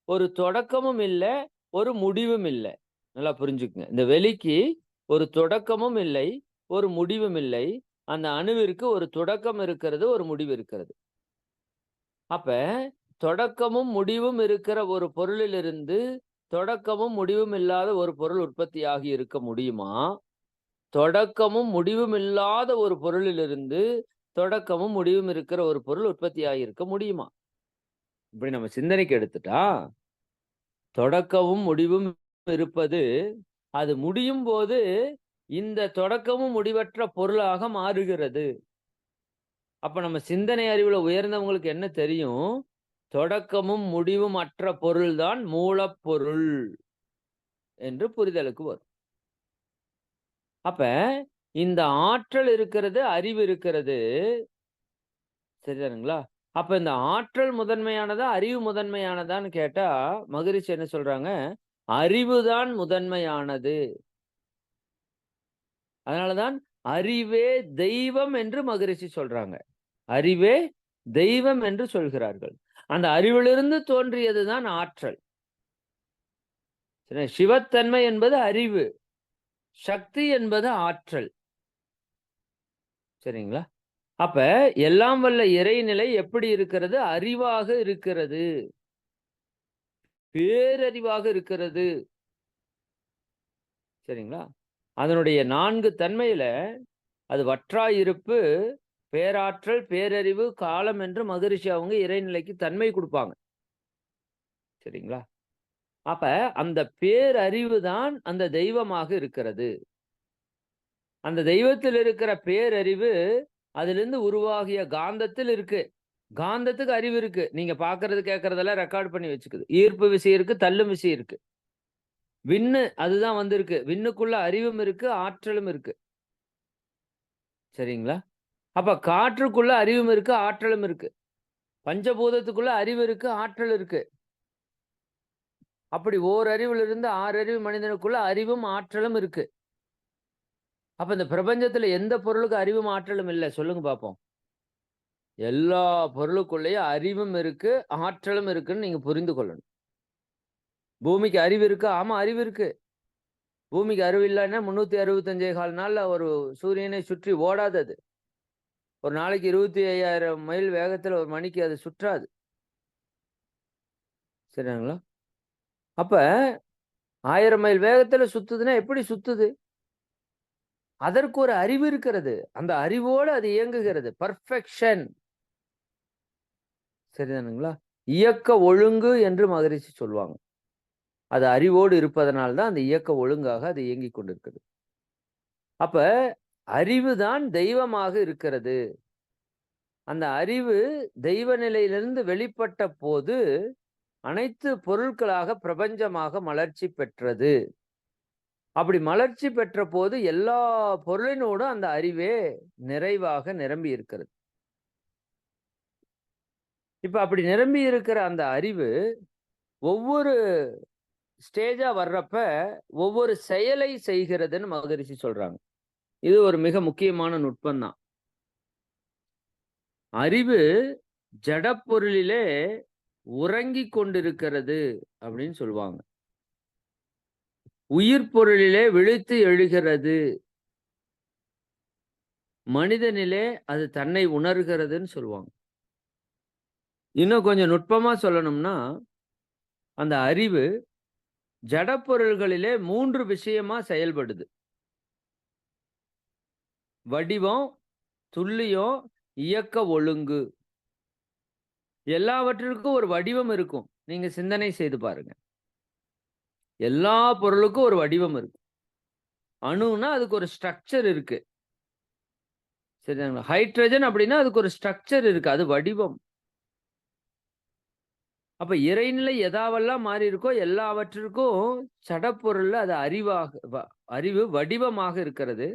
ஒரு தொடக்கமும் இல்ல, ஒரு முடிவும் இல்ல. நல்லா புரிஞ்சுக்கங்க. இந்த வெளிக்கு ஒரு தொடக்கமும் இல்லை, ஒரு முடிவும் இல்லை. அந்த அணுவிற்கு ஒரு தொடக்கம் இருக்கிறது, ஒரு முடிவு இருக்கிறது. அப்ப தொடக்கமும் முடிவும் இருக்கிற ஒரு பொருளிலிருந்து தொடக்கமும் முடிவும் இல்லாத ஒரு பொருள் உற்பத்தியாகி இருக்க முடியுமா? தொடக்கமும் முடிவும் இல்லாத ஒரு பொருளிலிருந்து தொடக்கமும் முடிவும் இருக்கிற ஒரு பொருள் உற்பத்தியாகி இருக்க முடியுமா? இப்படி நம்ம சிந்தனைக்கு எடுத்துட்டா, தொடக்கமும் முடிவும் இருப்பது, அது முடியும் போது இந்த தொடக்கமும் முடிவற்ற பொருளாக மாறுகிறது. அப்ப நம்ம சிந்தனை அறிவுல உயர்ந்தவங்களுக்கு என்ன தெரியும்? தொடக்கமும் முடிவும் அற்ற பொருள்தான் மூலப்பொருள் என்று புரிதலுக்கு வரும். அப்ப இந்த ஆற்றல் இருக்கிறது, அறிவு இருக்கிறது. சரிதானுங்களா? அப்ப இந்த ஆற்றல் முதன்மையானதா, அறிவு முதன்மையானதான்னு கேட்டா, மகரிஷி என்ன சொல்றாங்க? அறிவுதான் முதன்மையானது. அதனால தான் அறிவே தெய்வம் என்று மகரிஷி சொல்றாங்க. அறிவே தெய்வம் என்று சொல்கிறார்கள். அந்த அறிவிலிருந்து தோன்றியதுதான் ஆற்றல். சிவத்தன்மை என்பது அறிவு, சக்தி என்பது ஆற்றல். சரிங்களா? அப்ப எல்லாம் வல்ல இறைநிலை எப்படி இருக்கிறது? அறிவாக இருக்கிறது, பேரறிவாக இருக்கிறது. சரிங்களா? அதனுடைய 4 தன்மையில அது வற்றாயிருப்பு, பேராற்றல், பேரறிவு, காலம் என்று மகரிஷி அவங்க இறைநிலைக்கு தன்மை கொடுப்பாங்க. சரிங்களா? அப்ப அந்த பேரறிவு தான் அந்த தெய்வமாக இருக்கிறது. அந்த தெய்வத்தில் இருக்கிற பேரறிவு அதிலிருந்து உருவாகிய காந்தத்தில் இருக்கு. காந்தத்துக்கு அறிவு இருக்கு. நீங்க பார்க்கிறது கேட்கறதெல்லாம் ரெக்கார்ட் பண்ணி வச்சுக்குது. ஈர்ப்பு விசை இருக்கு, தள்ளும் விசை இருக்கு. விண்ணு அதுதான் வந்திருக்கு. விண்ணுக்குள்ள அறிவும் இருக்கு, ஆற்றலும் இருக்கு. சரிங்களா? அப்ப காற்றுக்குள்ள அறிவும் இருக்கு, ஆற்றலும் இருக்கு. பஞ்சபூதத்துக்குள்ள அறிவு இருக்கு, ஆற்றல் இருக்கு. அப்படி ஓரறிவுல இருந்து 6 அறிவு மனிதனுக்குள்ள அறிவும் ஆற்றலும் இருக்கு. அப்ப இந்த பிரபஞ்சத்துல எந்த பொருளுக்கு அறிவும் ஆற்றலும் இல்ல? சொல்லுங்க பார்ப்போம். எல்லா பொருளுக்குள்ளேயும் அறிவும் இருக்கு, ஆற்றலும் இருக்குன்னு நீங்க புரிந்து கொள்ளணும். பூமிக்கு அறிவு இருக்கா? ஆமா, அறிவு இருக்கு. பூமிக்கு அறிவு இல்லைன்னா 365 நாள்ல ஒரு சூரியனை சுற்றி ஓடாது அது. ஒரு நாளைக்கு 25,000 மைல் வேகத்துல ஒரு மணிக்கு அது சுற்றாது. சரிங்களா? அப்ப 1000 மைல் வேகத்துல சுத்துதுன்னா எப்படி சுத்துது? அதற்கு ஒரு அறிவு இருக்கிறது. அந்த அறிவோடு அது இயங்குகிறது. பர்ஃபெக்ஷன். சரிதானுங்களா? இயக்க ஒழுங்கு என்று மகரிஷி சொல்லுவாங்க. அது அறிவோடு இருப்பதனால் தான் அந்த இயக்க ஒழுங்காக அது இயங்கிக் கொண்டிருக்கிறது. அப்ப அறிவுதான் தெய்வமாக இருக்கிறது. அந்த அறிவு தெய்வ நிலையிலிருந்து வெளிப்பட்ட போது அனைத்து பொருட்களாக பிரபஞ்சமாக மலர்ச்சி பெற்றது. அப்படி மலர்ச்சி பெற்ற போது எல்லா பொருளினோடும் அந்த அறிவே நிறைவாக நிரம்பி இருக்கிறது. இப்ப அப்படி நிரம்பி இருக்கிற அந்த அறிவு ஒவ்வொரு ஸ்டேஜா வர்றப்ப ஒவ்வொரு செயலை செய்கிறதுன்னு மகரிஷி சொல்றாங்க. இது ஒரு மிக முக்கியமான நுட்பம் தான். அறிவு ஜடப்பொருளிலே உறங்கிக் கொண்டிருக்கிறது அப்படின்னு சொல்லுவாங்க. உயிர் பொருளிலே விழித்து எழுகிறது. மனிதனிலே அது தன்னை உணர்கிறதுன்னு சொல்லுவாங்க. இன்னும் கொஞ்சம் நுட்பமா சொல்லணும்னா, அந்த அறிவு ஜடப்பொருள்களிலே 3 விஷயமா செயல்படுது. வடிவம், துல்லியம், இயக்க ஒழுங்கு. எல்லாவற்றிற்கும் ஒரு வடிவம் இருக்கும். நீங்க சிந்தனை செய்து பாருங்க. எல்லா பொருளுக்கும் ஒரு வடிவம் இருக்கு. அணுன்னா அதுக்கு ஒரு ஸ்ட்ரக்சர் இருக்கு. சரிங்களா? ஹைட்ரஜன் அப்படின்னா அதுக்கு ஒரு ஸ்ட்ரக்சர் இருக்கு. அது வடிவம். அப்ப இறைநிலை எதாவெல்லாம் மாறி இருக்கோ எல்லாவற்றிற்கும் சடப்பொருள்ல அது அறிவு வடிவமாக இருக்கிறது.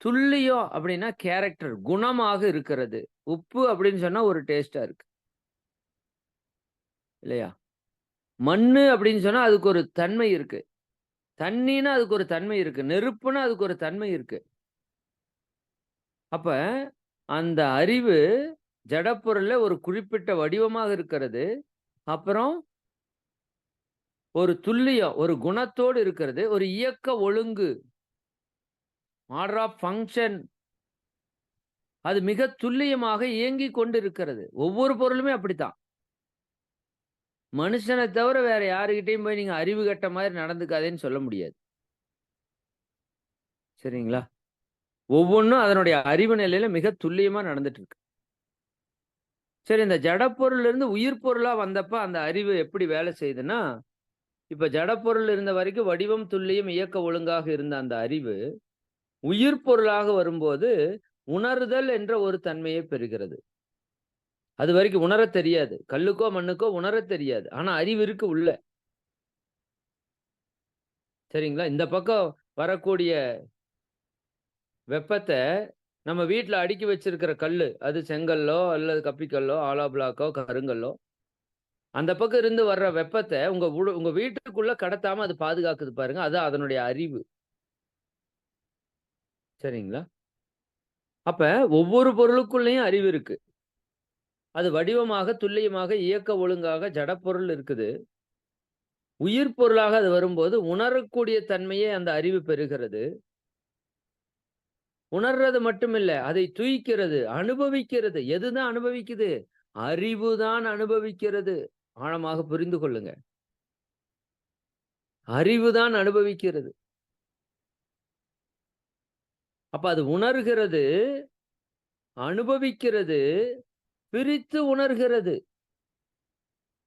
துல்லியம் அப்படின்னா கேரக்டர் குணமாக இருக்கிறது. உப்பு அப்படின்னு சொன்னா ஒரு டேஸ்டா இருக்கு இல்லையா? மண்ணு அப்படின்னு சொன்னா அதுக்கு ஒரு தன்மை இருக்கு. தண்ணின்னா அதுக்கு ஒரு தன்மை இருக்கு. நெருப்புன்னா அதுக்கு ஒரு தன்மை இருக்கு. அப்ப அந்த அறிவு ஜடப்பொருள்ல ஒரு குறிப்பிட்ட வடிவமாக இருக்கிறது. அப்புறம் ஒரு துல்லியம், ஒரு குணத்தோடு இருக்கிறது. ஒரு இயக்க ஒழுங்கு, ஆர்டர் ஆஃப் ஃபங்க்ஷன். அது மிக துல்லியமாக இயங்கிக் கொண்டிருக்கிறது. ஒவ்வொரு பொருளுமே அப்படித்தான். மனுஷனை தவிர வேற யாருகிட்டயும் போய் நீங்க அறிவு கெட்ட மாதிரி நடந்துக்காதேன்னு சொல்ல முடியாது. சரிங்களா? ஒவ்வொன்னும் அதனுடைய அறிவு நிலையில மிக துல்லியமா நடந்துட்டு இருக்கு. சரி, இந்த ஜடப்பொருள்ல இருந்து உயிர் பொருளா வந்தப்ப அந்த அறிவு எப்படி வேலை செய்யுதுன்னா, இப்ப ஜடப்பொருள் இருந்த வரைக்கும் வடிவம், துல்லியம், இயக்க ஒழுங்காக இருந்த அந்த அறிவு உயிர் பொருளாக வரும்போது உணர்தல் என்ற ஒரு தன்மையை பெறுகிறது. அது வரைக்கும் உணரத் தெரியாது. கல்லுக்கோ மண்ணுக்கோ உணரத் தெரியாது. ஆனா அறிவு இருக்கு உள்ள. சரிங்களா? இந்த பக்கம் வரக்கூடிய வெப்பத்த நம்ம வீட்ல அடுக்கி வச்சிருக்கிற கல்லு, அது செங்கல்லோ அல்லது கப்பிக்கல்லோ, ஆலோ பிளாக்கோ, கருங்கல்லோ, அந்த பக்கம் இருந்து வர்ற வெப்பத்த உங்க வீட்டுக்குள்ள கடத்தாம அது பாதுகாக்குது பாருங்க. அது அதனுடைய அறிவு. சரிங்களா? அப்ப ஒவ்வொரு பொருளுக்குள்ளயும் அறிவு இருக்கு. அது வடிவமாக, துல்லியமாக, இயக்க ஒழுங்காக ஜடப்பொருள் இருக்குது. உயிர் பொருளாக அது வரும்போது உணரக்கூடிய தன்மையை அந்த அறிவு பெறுகிறது. உணர்றது மட்டுமில்ல, அதை துய்க்கிறது, அனுபவிக்கிறது. எதுதான் அனுபவிக்குது? அறிவுதான் அனுபவிக்கிறது. ஆழமாக புரிந்து கொள்ளுங்க. அறிவுதான் அனுபவிக்கிறது. அப்ப அது உணர்கிறது, அனுபவிக்கிறது, பிரித்து உணர்கிறது.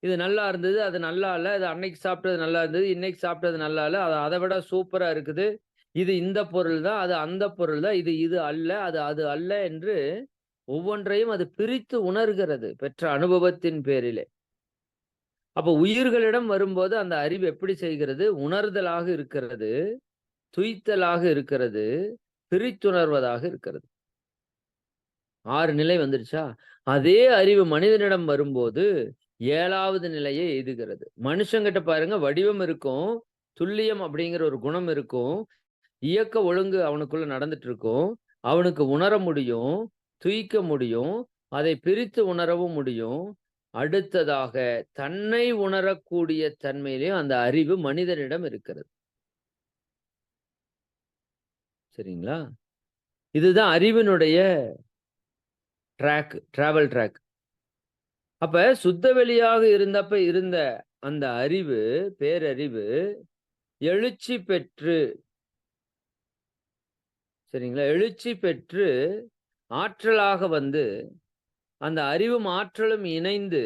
இது நல்லா இருந்தது, அது நல்லா இல்ல. இது அன்னைக்கு சாப்பிட்டது நல்லா இருந்தது, இன்னைக்கு சாப்பிட்டது நல்லா இல்ல. அது அத விட சூப்பரா இருக்குது. இது இந்த பொருள் தான், அது அந்த பொருள் தான். இது இது அல்ல, அது அது அல்ல என்று ஒவ்வொன்றையும் அது பிரித்து உணர்கிறது, பெற்ற அனுபவத்தின் பேரிலே. அப்ப உயிர்களிடம் வரும்போது அந்த அறிவு எப்படி செய்கிறது? உணர்தலாக இருக்கிறது, துய்த்தலாக இருக்கிறது, பிரித்துணர்வதாக இருக்கிறது. 6 நிலை வந்துருச்சா? அதே அறிவு மனிதனிடம் வரும்போது 7வது நிலையை எய்துகிறது. மனுஷங்கிட்ட பாருங்க வடிவம் இருக்கும், துல்லியம் அப்படிங்கிற ஒரு குணம் இருக்கும், இயக்க ஒழுங்கு அவனுக்குள்ள நடந்துட்டு இருக்கும். அவனுக்கு உணர முடியும், துய்க்க முடியும், அதை பிரித்து உணரவும் முடியும். அடுத்ததாக தன்னை உணரக்கூடிய தன்மையிலேயும் அந்த அறிவு மனிதனிடம் இருக்கிறது. சரிங்களா? இதுதான் அறிவினுடைய டிராவல் ட்ராக். அப்ப சுத்த வெளியாக இருந்த அந்த அறிவு, பேரறிவு எழுச்சி பெற்று, சரிங்களா? எழுச்சி பெற்று ஆற்றலாக வந்து, அந்த அறிவும் ஆற்றலும் இணைந்து,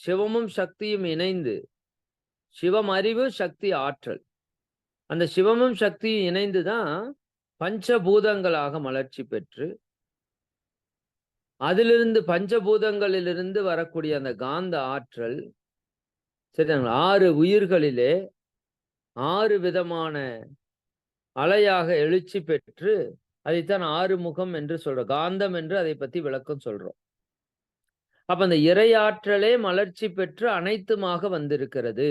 சிவமும் சக்தியும் இணைந்து, சிவம் அறிவு, சக்தி ஆற்றல். அந்த சிவமும் சக்தியும் இணைந்து தான் பஞ்சபூதங்களாக மலர்ச்சி பெற்று, அதிலிருந்து பஞ்சபூதங்களிலிருந்து வரக்கூடிய அந்த காந்த ஆற்றல், சரிங்களா? 6 உயிர்களிலே 6 விதமான அலையாக எழுச்சி பெற்று, அதைத்தான் 6 முகம் என்று சொல்றோம். காந்தம் என்று அதை பத்தி விளக்கம் சொல்றோம். அப்ப அந்த இறையாற்றலே மலர்ச்சி பெற்று அனைத்துமாக வந்திருக்கிறது.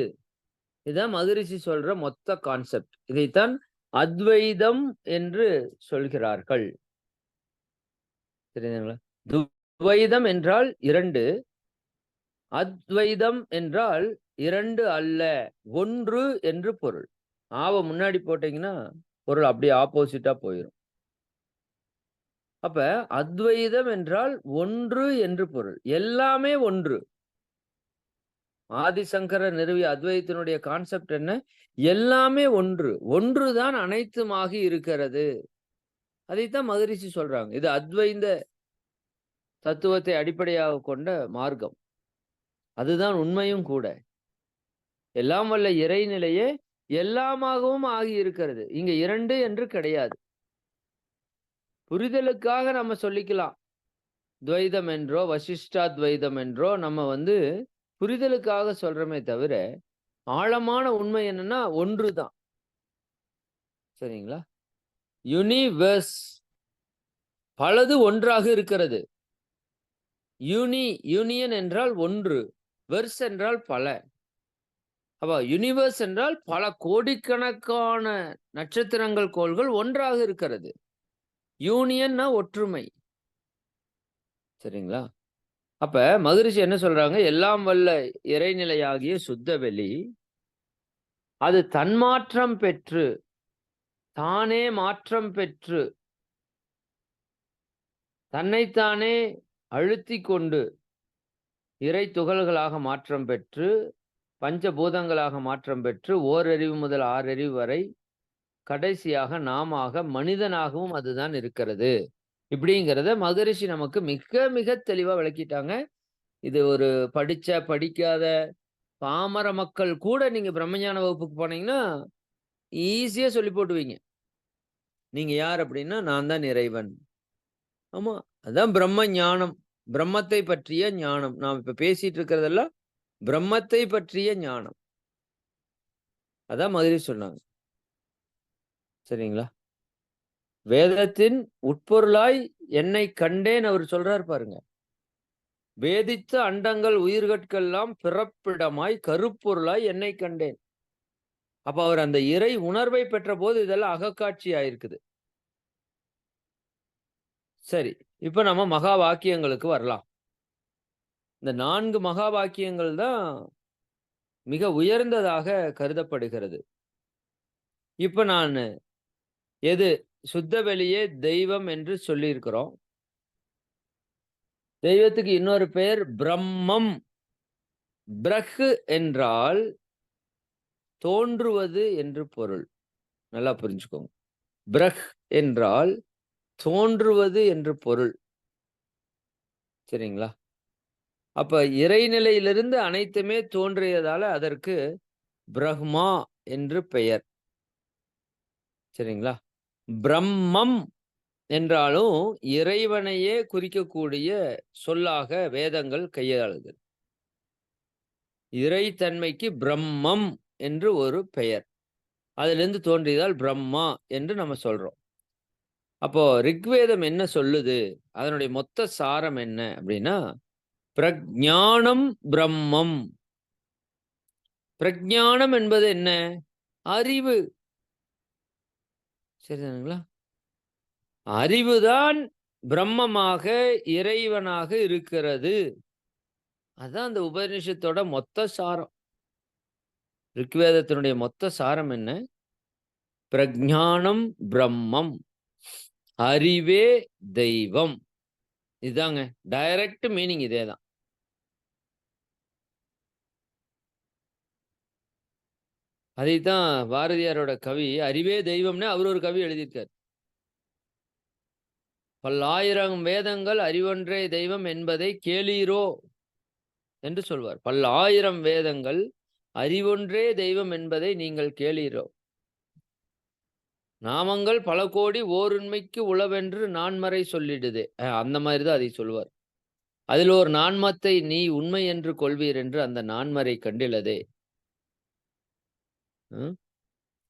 இதுதான் மகரிஷி சொல்ற மொத்த கான்செப்ட். இதைத்தான் அத்வைதம் என்று சொல்கிறார்கள். சரிங்களா? துவைதம் என்றால் 2, அத்வைதம் என்றால் 2 அல்ல, 1 என்று பொருள். ஆவ முன்னாடி போட்டீங்கன்னா பொருள் அப்படியே ஆப்போசிட்டா போயிரும். அப்ப அத்வைதம் என்றால் 1 என்று பொருள். எல்லாமே 1. ஆதிசங்கரர் நிறுவிய அத்வைதத்தினுடைய கான்செப்ட் என்ன? எல்லாமே 1. 1 தான் அனைத்துமாகி இருக்கிறது. அதைத்தான் மகரிஷி சொல்றாங்க. இது அத்வைத தத்துவத்தை அடிப்படையாக கொண்ட மார்க்கம். அதுதான் உண்மையும் கூட. எல்லாம் வல்ல இறைநிலையே எல்லாமாகவும் ஆகி இருக்கிறது. இங்க 2 என்று கிடையாது. புரிதலுக்காக நம்ம சொல்லிக்கலாம். துவைதம் என்றோ, வசிஷ்டாத்வைதம் என்றோ நம்ம வந்து புரிதலுக்காக சொல்றோமே தவிர, ஆழமான உண்மை என்னன்னா 1 தான். சரிங்களா? யுனிவர்ஸ் பலது ஒன்றாக இருக்கிறது. யூனியன் என்றால் 1, வெர்ஸ் என்றால் பல. அப்ப யூனிவர்ஸ் என்றால் பல கோடிக்கணக்கான நட்சத்திரங்கள், கோள்கள் ஒன்றாக இருக்கிறது. யூனியன்னா ஒற்றுமை. சரிங்களா? அப்ப மகரிஷி என்ன சொல்றாங்க? எல்லாம் வல்ல இறைநிலையாகிய சுத்த வெளி, அது தன்மாற்றம் பெற்று, தானே மாற்றம் பெற்று, தன்னைத்தானே அழுத்திக் கொண்டு, இறை துகள்களாக மாற்றம் பெற்று, பஞ்சபூதங்களாக மாற்றம் பெற்று, ஓரறிவு முதல் 6 அறிவு வரை, கடைசியாக நாமாக மனிதனாகவும் அதுதான் இருக்கிறது. இப்படிங்கிறத மகரிஷி நமக்கு மிக மிக தெளிவா விளக்கிட்டாங்க. இது ஒரு படிக்காத பாமர மக்கள் கூட நீங்க பிரம்மஞான வகுப்புக்கு போனீங்கன்னா ஈஸியா சொல்லி போட்டுவீங்க. நீங்க யார் அப்படின்னா, நான் தான் இறைவன். ஆமா, அதான் பிரம்ம ஞானம். பிரம்மத்தை பற்றிய ஞானம். நாம் இப்ப பேசிட்டு இருக்கிறதெல்லாம் பிரம்மத்தை பற்றிய ஞானம். அதான் மகரிஷி சொன்னாங்க. சரிங்களா? வேதத்தின் உட்பொருளாய் என்னை கண்டேன் அவர் சொல்றார் பாருங்க. வேதித்த அண்டங்கள் உயிர்கட்கெல்லாம் பிறப்பிடமாய் கருப்பொருளாய் என்னை கண்டேன். அப்ப அவர் அந்த இறை உணர்வை பெற்ற போது இதெல்லாம் அகக்காட்சி ஆயிருக்குது. சரி, இப்ப நம்ம மகா வாக்கியங்களுக்கு வரலாம். இந்த 4 மகா வாக்கியங்கள் தான் மிக உயர்ந்ததாக கருதப்படுகிறது. இப்ப நானு எது சுத்த வெளியே தெய்வம் என்று சொல்லியிருக்கிறோம். தெய்வத்துக்கு இன்னொரு பெயர் பிரம்மம். பிரஹ் என்றால் தோன்றுவது என்று பொருள். நல்லா புரிஞ்சுக்கோங்க. பிரஹ் என்றால் தோன்றுவது என்று பொருள். சரிங்களா? அப்ப இறைநிலையிலிருந்து அனைத்துமே தோன்றியதால அதற்கு பிரம்மா என்று பெயர். சரிங்களா? பிரம்மம் என்றாலும் இறைவனையே குறிக்கக்கூடிய சொல்லாக வேதங்கள் கையாளுது. இறைத்தன்மைக்கு பிரம்மம் என்று ஒரு பெயர். அதிலிருந்து தோன்றியதால் பிரம்மா என்று நம்ம சொல்றோம். அப்போ ரிக்வேதம் என்ன சொல்லுது? அதனுடைய மொத்த சாரம் என்ன அப்படின்னா, பிரஞானம் பிரம்மம். பிரஞானம் என்பது என்ன? அறிவு. சரிதானுங்களா? அறிவுதான் பிரம்மமாக, இறைவனாக இருக்கிறது. அதான் அந்த உபநிஷத்தோட மொத்த சாரம். ரிக்வேதத்தினுடைய மொத்த சாரம் என்ன? பிரஞானம் பிரம்மம். அறிவே தெய்வம். இதாங்க. டைரக்ட் மீனிங் இதேதான். அதைத்தான் பாரதியாரோட கவி அறிவே தெய்வம்னு அவர் ஒரு கவி எழுதியிருக்கார். பல்லாயிரம் வேதங்கள் அறிவொன்றே தெய்வம் என்பதை கேளீரோ என்று சொல்வார். பல்லாயிரம் வேதங்கள் அறிவொன்றே தெய்வம் என்பதை நீங்கள் கேளீரோ. நாமங்கள் பல கோடி ஓருண்மைக்கு உளவென்று நான்மறை சொல்லிடுதே. அந்த மாதிரி தான் அதை சொல்வார். அதில் ஒரு நான்மத்தை நீ உண்மை என்று கொள்வீர் என்று அந்த நான்மறை கண்டிலதே.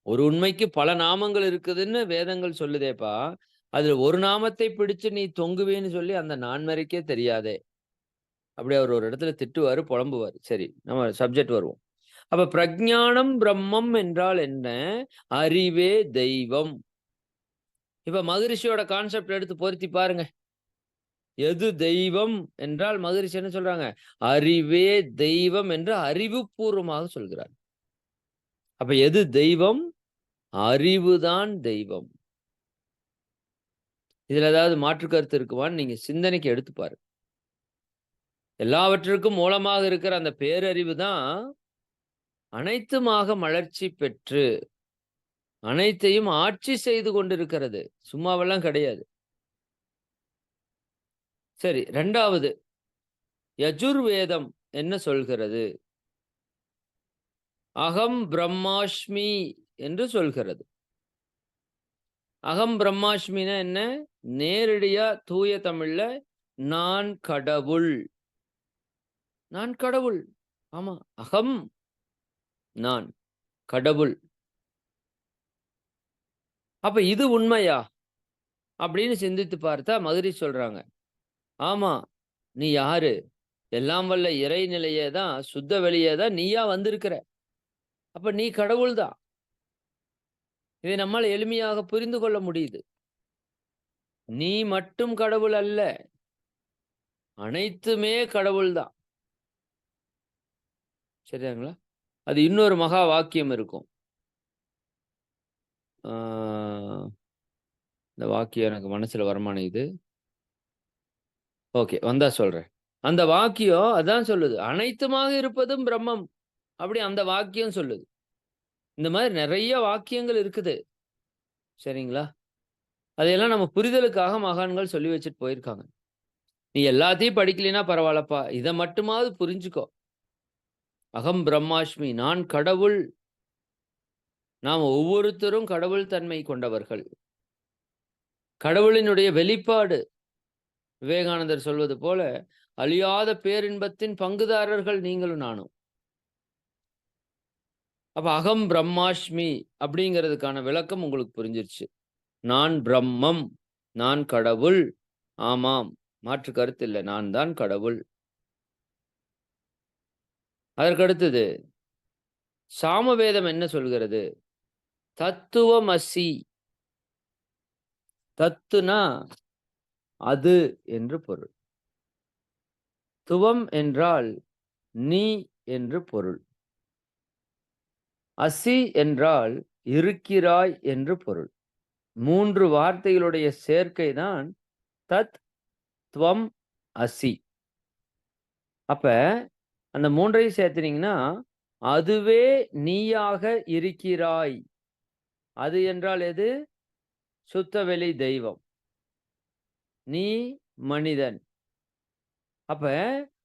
ஒரு உண்மைக்கு பல நாமங்கள் இருக்குதுன்னு வேதங்கள் சொல்லுதேப்பா. அதுல ஒரு நாமத்தை பிடிச்சு நீ தொங்குவேன்னு சொல்லி அந்த நான்மறைக்கே தெரியாதே. அப்படி அவர் ஒரு இடத்துல திட்டுவாரு, புலம்புவாரு. சரி, நம்ம சப்ஜெக்ட் வருவோம். அப்ப பிரஞானம் பிரம்மம் என்றால் என்ன? அறிவே தெய்வம். இப்ப மகரிஷியோட கான்செப்ட் எடுத்து பொருத்தி பாருங்க. எது தெய்வம் என்றால் மகரிஷி என்ன சொல்றாங்க? அறிவே தெய்வம் என்று அறிவுபூர்வமாக சொல்கிறார். அப்ப எது தெய்வம்? அறிவுதான் தெய்வம். இதுல ஏதாவது மாற்று கருத்து இருக்குமான்னு நீங்க சிந்தனைக்கு எடுத்து பாருங்க. எல்லாவற்றிற்கும் மூலமாக இருக்கிற அந்த பேரறிவு தான் அனைத்துமாக மலர்ச்சி பெற்று அனைத்தையும் ஆட்சி செய்து கொண்டிருக்கிறது. சும்மாவெல்லாம் கிடையாது. சரி, 2வது யஜுர்வேதம் என்ன சொல்கிறது? அகம் பிரம்மாஸ்மி என்று சொல்கிறது. அகம் பிரம்மாஸ்மின்னா என்ன? நேரடியா தூய தமிழ்ல நான் கடவுள். நான் கடவுள். ஆமா. அகம் நான் கடவுள். அப்ப இது உண்மையா? அப்படின்னு சிந்தித்து பார்த்தா மகரிஷி சொல்றாங்க. ஆமா. நீ யாரு? எல்லாம் வல்ல இறைநிலையே தான், சுத்த வெளியே தான் நீயா வந்திருக்கிற. அப்ப நீ கடவுள் தான். இதை நம்மால் எளிமையாக புரிந்து கொள்ள முடியுது. நீ மட்டும் கடவுள் அல்ல. அனைத்துமே கடவுள் தான். சரியாங்களா? அது இன்னொரு மகா வாக்கியம் இருக்கும். ஆ இந்த வாக்கியம் எனக்கு மனசுல வரமாட்டேங்குது. ஓகே, வந்தா சொல்றேன். அந்த வாக்கியம் அதான் சொல்லுது. அனைத்துமாக இருப்பதும் பிரம்மம். அப்படி அந்த வாக்கியம் சொல்லுது. இந்த மாதிரி நெறைய வாக்கியங்கள் இருக்குது. சரிங்களா? அதையெல்லாம் நம்ம புரிதலுக்காக மகான்கள் சொல்லி வச்சுட்டு போயிருக்காங்க. நீ எல்லாத்தையும் படிக்கலைன்னா பரவாயில்லப்பா. இத மட்டுமாவது புரிஞ்சுக்கோ. அகம் பிரம்மாஸ்மி. நான் கடவுள். நாம் ஒவ்வொருத்தரும் கடவுள் தன்மை கொண்டவர்கள். கடவுளினுடைய வெளிப்பாடு. விவேகானந்தர் சொல்வது போல, அழியாத பேரின்பத்தின் பங்குதாரர்கள் நீங்களும் நானும். அப்ப அகம் பிரம்மாஸ்மி அப்படிங்கிறதுக்கான விளக்கம் உங்களுக்கு புரிஞ்சிருச்சு. நான் பிரம்மம். நான் கடவுள். ஆமாம். மாற்று கருத்து இல்ல. நான் தான் கடவுள். அதற்கடுத்தது சாமவேதம் என்ன சொல்கிறது? தத்துவமசி. தத்துனா அது என்று பொருள். துவம் என்றால் நீ என்று பொருள். அசி என்றால் இருக்கிறாய் என்று பொருள். 3 வார்த்தைகளுடைய சேர்க்கை தான் தத், துவம், அசி. அப்ப அந்த 3ஐயும் சேர்த்துனீங்கன்னா, அதுவே நீயாக இருக்கிறாய். அது என்றால் எது? சுத்தவெளி தெய்வம். நீ மனிதன். அப்ப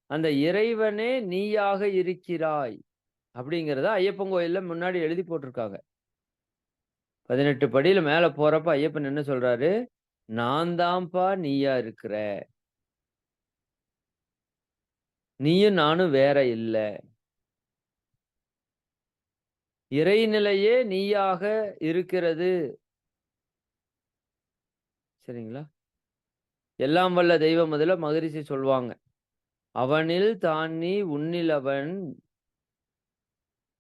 அந்த இறைவனே நீயாக இருக்கிறாய் அப்படிங்கிறத ஐயப்பன் கோயில்ல முன்னாடி எழுதி போட்டிருக்காங்க. 18 படியில மேல போறப்ப ஐயப்பன் என்ன சொல்றாரு? நான் தான்ப்பா நீயா இருக்கிற. நீயும் நானும் வேற இல்ல. இறைநிலையே நீயாக இருக்கிறது. சரிங்களா? எல்லாம் வல்ல தெய்வம் முதல்ல மகரிஷி சொல்வாங்க. அவனில் தான் நீ உன்னில் அவன்.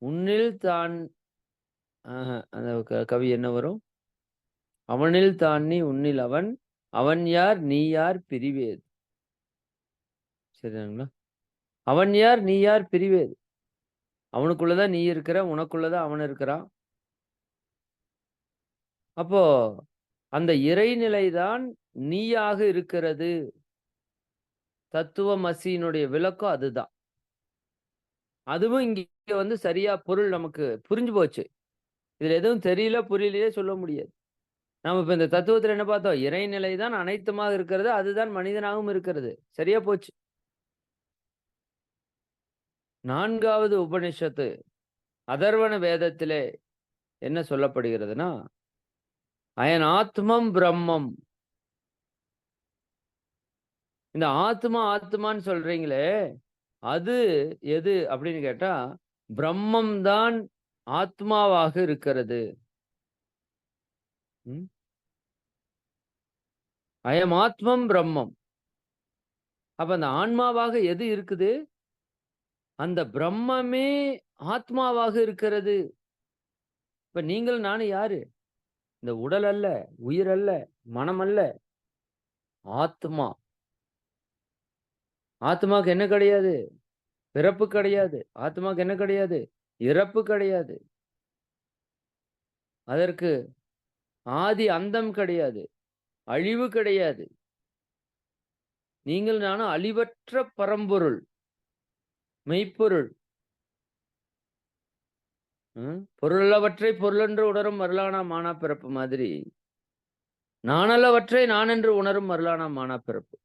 உன்னில் தான் அந்த கவி என்ன வரும்? அவனில் தான் நீ உன்னில் அவன். அவன் யார் நீ யார் பிரிவேது. சரிங்களா? அவன் யார் நீ யார் பிரிவேது. அவனுக்குள்ளதான் நீ இருக்கிற, உனக்குள்ளதான் அவன் இருக்கிறான். அப்போ அந்த இறைநிலைதான் நீயாக இருக்கிறது. தத்துவமசியினுடைய விளக்கம் அதுதான். அதுவும் இங்க வந்து சரியா பொருள் நமக்கு புரிஞ்சு போச்சு. இதுல எதுவும் தெரியல, புரியலையே சொல்ல முடியாது. நாம இப்ப இந்த தத்துவத்துல என்ன பார்த்தோம்? இறைநிலை தான் அனைத்துமாக இருக்கிறது. அதுதான் மனிதனாகவும் இருக்கிறது. சரியா போச்சு. 4வது உபனிஷத்து அதர்வண வேதத்திலே என்ன சொல்லப்படுகிறதுனா, அயன் ஆத்மம் பிரம்மம். இந்த ஆத்மா ஆத்மான்னு சொல்றீங்களே, அது எது அப்படின்னு கேட்டா, பிரம்மம் தான் ஆத்மாவாக இருக்கிறது. அயம் ஆத்மம் பிரம்மம். அப்ப அந்த ஆன்மாவாக எது இருக்குது? அந்த பிரம்மமே ஆத்மாவாக இருக்கிறது. இப்ப நீங்கள் நானும் யாரு? இந்த உடல் அல்ல, உயிர் அல்ல, மனம் அல்ல, ஆத்மா. ஆத்மாக்கு என்ன கிடையாது? பிறப்பு கிடையாது. ஆத்மாக்கு என்ன கிடையாது? இறப்பு கிடையாது. அதற்கு ஆதி அந்தம் கிடையாது. அழிவு கிடையாது. நீங்கள் நானும் அழிவற்ற பரம்பொருள், மெய்ப்பொருள். பொருளவற்றை பொருளென்று உணரும் மருளானா மானா பிறப்பு மாதிரி, நானல்லவற்றை நான் என்று உணரும் மருளானா மானா பிறப்பு.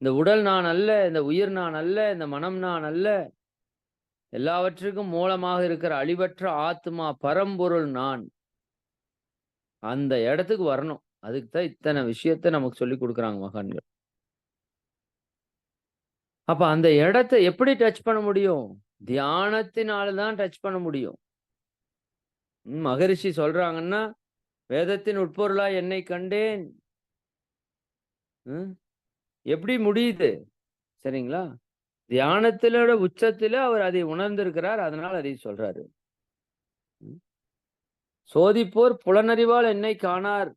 இந்த உடல் நான் அல்ல, இந்த உயிர் நான் அல்ல, இந்த மனம் நான் அல்ல. எல்லாவற்றுக்கும் மூலமாக இருக்கிற அழிவற்ற ஆத்மா பரம்பொருள் நான். அந்த இடத்துக்கு வரணும். அதுக்கு தான் இத்தனை விஷயத்த நமக்கு சொல்லி கொடுக்குறாங்க மகான்கள். அப்ப அந்த இடத்தை எப்படி டச் பண்ண முடியும்? தியானத்தினால தான் டச் பண்ண முடியும். மகரிஷி சொல்றாங்கன்னா, வேதத்தின் உட்பொருளா என்னை கண்டேன். எப்படி முடியுது? சரிங்களா? தியானத்திலோட உச்சத்தில அவர் அதை உணர்ந்திருக்கிறார். அதனால அதை சொல்றாரு. சோதிப்போர் புலனறிவால் என்னை காணார்.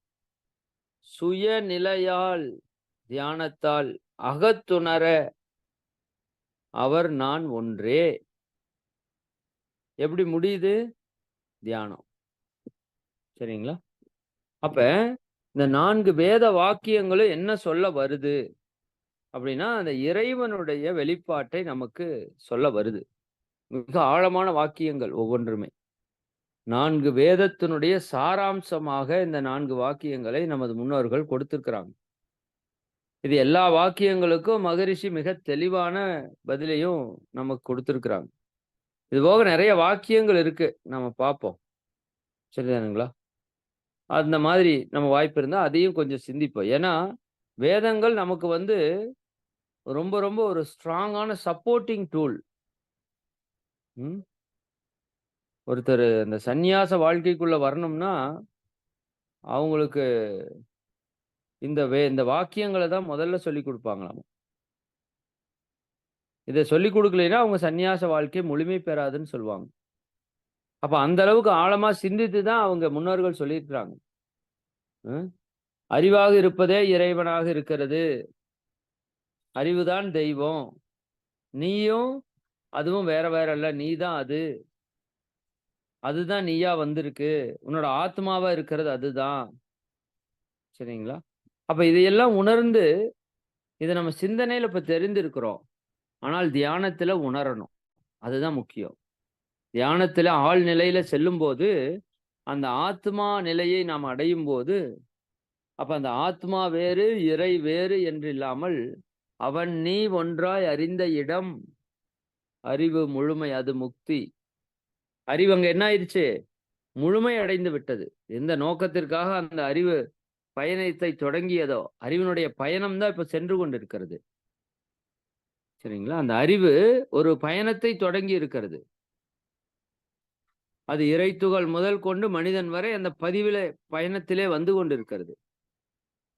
சுய நிலையால் தியானத்தால் அகத்துணர அவர் நான் ஒன்றே. எப்படி முடியுது? தியானம். சரிங்களா? அப்ப இந்த 4 வேத வாக்கியங்களும் என்ன சொல்ல வருது அப்படின்னா, அந்த இறைவனுடைய வெளிப்பாட்டை நமக்கு சொல்ல வருது. மிக ஆழமான வாக்கியங்கள் ஒவ்வொன்றுமே. 4 வேதத்தினுடைய சாராம்சமாக இந்த 4 வாக்கியங்களை நமது முன்னோர்கள் கொடுத்திருக்கிறாங்க. இது எல்லா வாக்கியங்களுக்கும் மகரிஷி மிக தெளிவான பதிலையும் நமக்கு கொடுத்திருக்கிறாங்க. இது போக நிறைய வாக்கியங்கள் இருக்கு. நம்ம பார்ப்போம். சரிதானுங்களா? அந்த மாதிரி நம்ம வாய்ப்பு இருந்தா அதையும் கொஞ்சம் சிந்திப்போம். ஏன்னா, வேதங்கள் நமக்கு வந்து ரொம்ப ரொம்ப ஒரு ஸ்ட்ராங்கான சப்போர்ட்டிங் டூல். ஒருத்தர் அந்த சந்நியாச வாழ்க்கைக்குள்ள வரணும்னா, அவங்களுக்கு இந்த வாக்கியங்கள தான் முதல்ல சொல்லிக் குடுப்பாங்களாம். இத சொல்லிக் குடுக்கலைன்னா, அவங்க சந்நியாச வாழ்க்கை முழுமை பெறாதுன்னு சொல்லுவாங்க. அப்ப அந்த அளவுக்கு ஆழமா சிந்தித்து தான் அவங்க முன்னோர்கள் சொல்லியிருக்கிறாங்க. அறிவாக இருப்பதே இறைவனாக இருக்கிறது. அறிவுதான் தெய்வம். நீயும் அதுவும் வேற வேற இல்ல. நீதான் அது. அதுதான் நீயா வந்திருக்கு. உன்னோட ஆத்மாவா இருக்கிறது அதுதான். சரிங்களா? அப்ப இதையெல்லாம் உணர்ந்து, இத நம்ம சிந்தனையில இப்ப தெரிந்திருக்கிறோம். ஆனால் தியானத்துல உணரணும். அதுதான் முக்கியம். தியானத்துல ஆழ் நிலையில செல்லும்போது, அந்த ஆத்மா நிலையை நாம் அடையும்போது, அப்ப அந்த ஆத்மா வேறு, இறை வேறு என்று இல்லாமல், அவன் நீ ஒன்றாய் அறிந்த இடம், அறிவு முழுமை அது முக்தி. அறிவு அங்க என்ன ஆயிருச்சு? முழுமை அடைந்து விட்டது. எந்த நோக்கத்திற்காக அந்த அறிவு பயணத்தை தொடங்கியதோ, அறிவினுடைய பயணம் தான் இப்ப சென்று கொண்டிருக்கிறது. சரிங்களா? அந்த அறிவு ஒரு பயணத்தை தொடங்கி இருக்கிறது. அது இறைத்துகள் முதல் கொண்டு மனிதன் வரை அந்த பயணத்திலே வந்து கொண்டிருக்கிறது.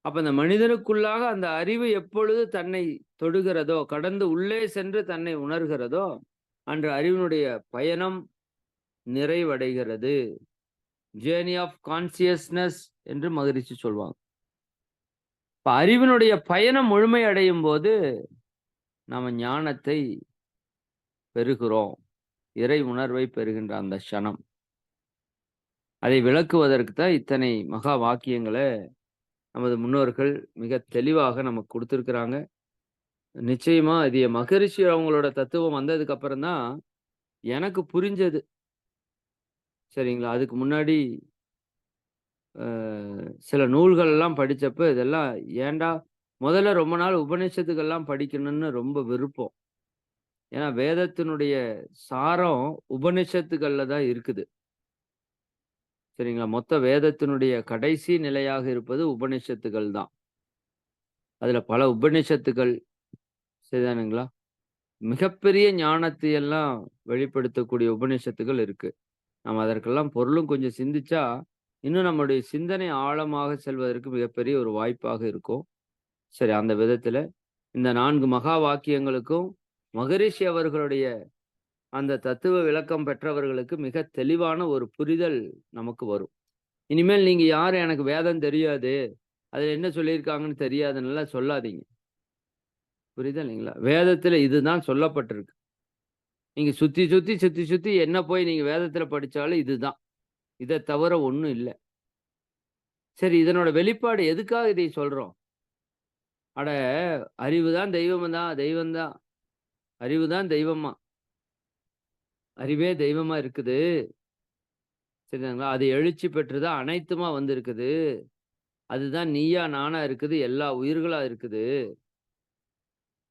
அப்ப அந்த மனிதனுக்குள்ளாக அந்த அறிவு எப்பொழுது தன்னை தொடுகிறதோ, கடந்து உள்ளே சென்று தன்னை உணர்கிறதோ, அன்று அறிவினுடைய பயணம் நிறைவடைகிறது. ஜேர்னி ஆஃப் கான்சியஸ்னஸ் என்று மகரிஷி சொல்வாங்க. இப்ப அறிவினுடைய பயணம் முழுமை அடையும் போது, நாம ஞானத்தை பெறுகிறோம். இறை உணர்வை பெறுகின்ற அந்த க்ஷணம். அதை விளக்குவதற்கு தான் இத்தனை மகா வாக்கியங்கள நமது முன்னோர்கள் மிக தெளிவாக நமக்கு குடுத்திருக்கிறாங்க. நிச்சயமா இது மகரிஷி அவங்களோட தத்துவம் வந்ததுக்கு அப்புறம் தான் எனக்கு புரிஞ்சது. சரிங்களா? அதுக்கு முன்னாடி அ சில நூல்கள்லாம் படிச்சப்ப, இதெல்லாம் ஏன்டா முதல்ல ரொம்ப நாள் உபநிஷத்துக்கள்லாம் படிக்கணும்னு ரொம்ப விருப்பம். ஏன்னா வேதத்தினுடைய சாரம் உபநிஷத்துகள்ல தான் இருக்குது. சரிங்களா? மொத்த வேதத்தினுடைய கடைசி நிலையாக இருப்பது உபநிஷத்துகள் தான். அதுல பல உபநிஷத்துகள் சரிதானுங்களா? மிகப்பெரிய ஞானத்தை எல்லாம் வெளிப்படுத்தக்கூடிய உபநிஷத்துகள் இருக்கு. நம்ம அதற்கெல்லாம் பொருளும் கொஞ்சம் சிந்திச்சா, இன்னும் நம்முடைய சிந்தனை ஆழமாக செல்வதற்கு மிகப்பெரிய ஒரு வாய்ப்பாக இருக்கும். சரி, அந்த விதத்தில இந்த 4 மகா வாக்கியங்களுக்கும் மகரிஷி அவர்களுடைய அந்த தத்துவ விளக்கம் பெற்றவர்களுக்கு மிக தெளிவான ஒரு புரிதல் நமக்கு வரும். இனிமேல் நீங்க யாரும் எனக்கு வேதம் தெரியாது, அதுல என்ன சொல்லியிருக்காங்கன்னு தெரியாதுன்னுலாம் சொல்லாதீங்க. புரியுதா இல்லைங்களா? வேதத்தில இதுதான் சொல்லப்பட்டிருக்கு. நீங்க சுத்தி, சுத்தி, சுத்தி, சுத்தி என்ன போய் நீங்க வேதத்தில படிச்சாலும் இதுதான். இத தவிர ஒண்ணும் இல்ல. சரி, இதனோட வெளிப்பாடு எதுக்காக இதை சொல்றோம்? அட அறிவு தான் தெய்வம் தான், தெய்வம் தான். அறிவு தான் தெய்வமா. அறிவே தெய்வமா இருக்குது. சரிங்களா? அது எழுச்சி பெற்று தான் அனைத்துமா வந்திருக்குது. அதுதான் நீயா, நானா இருக்குது. எல்லா உயிர்களா இருக்குது.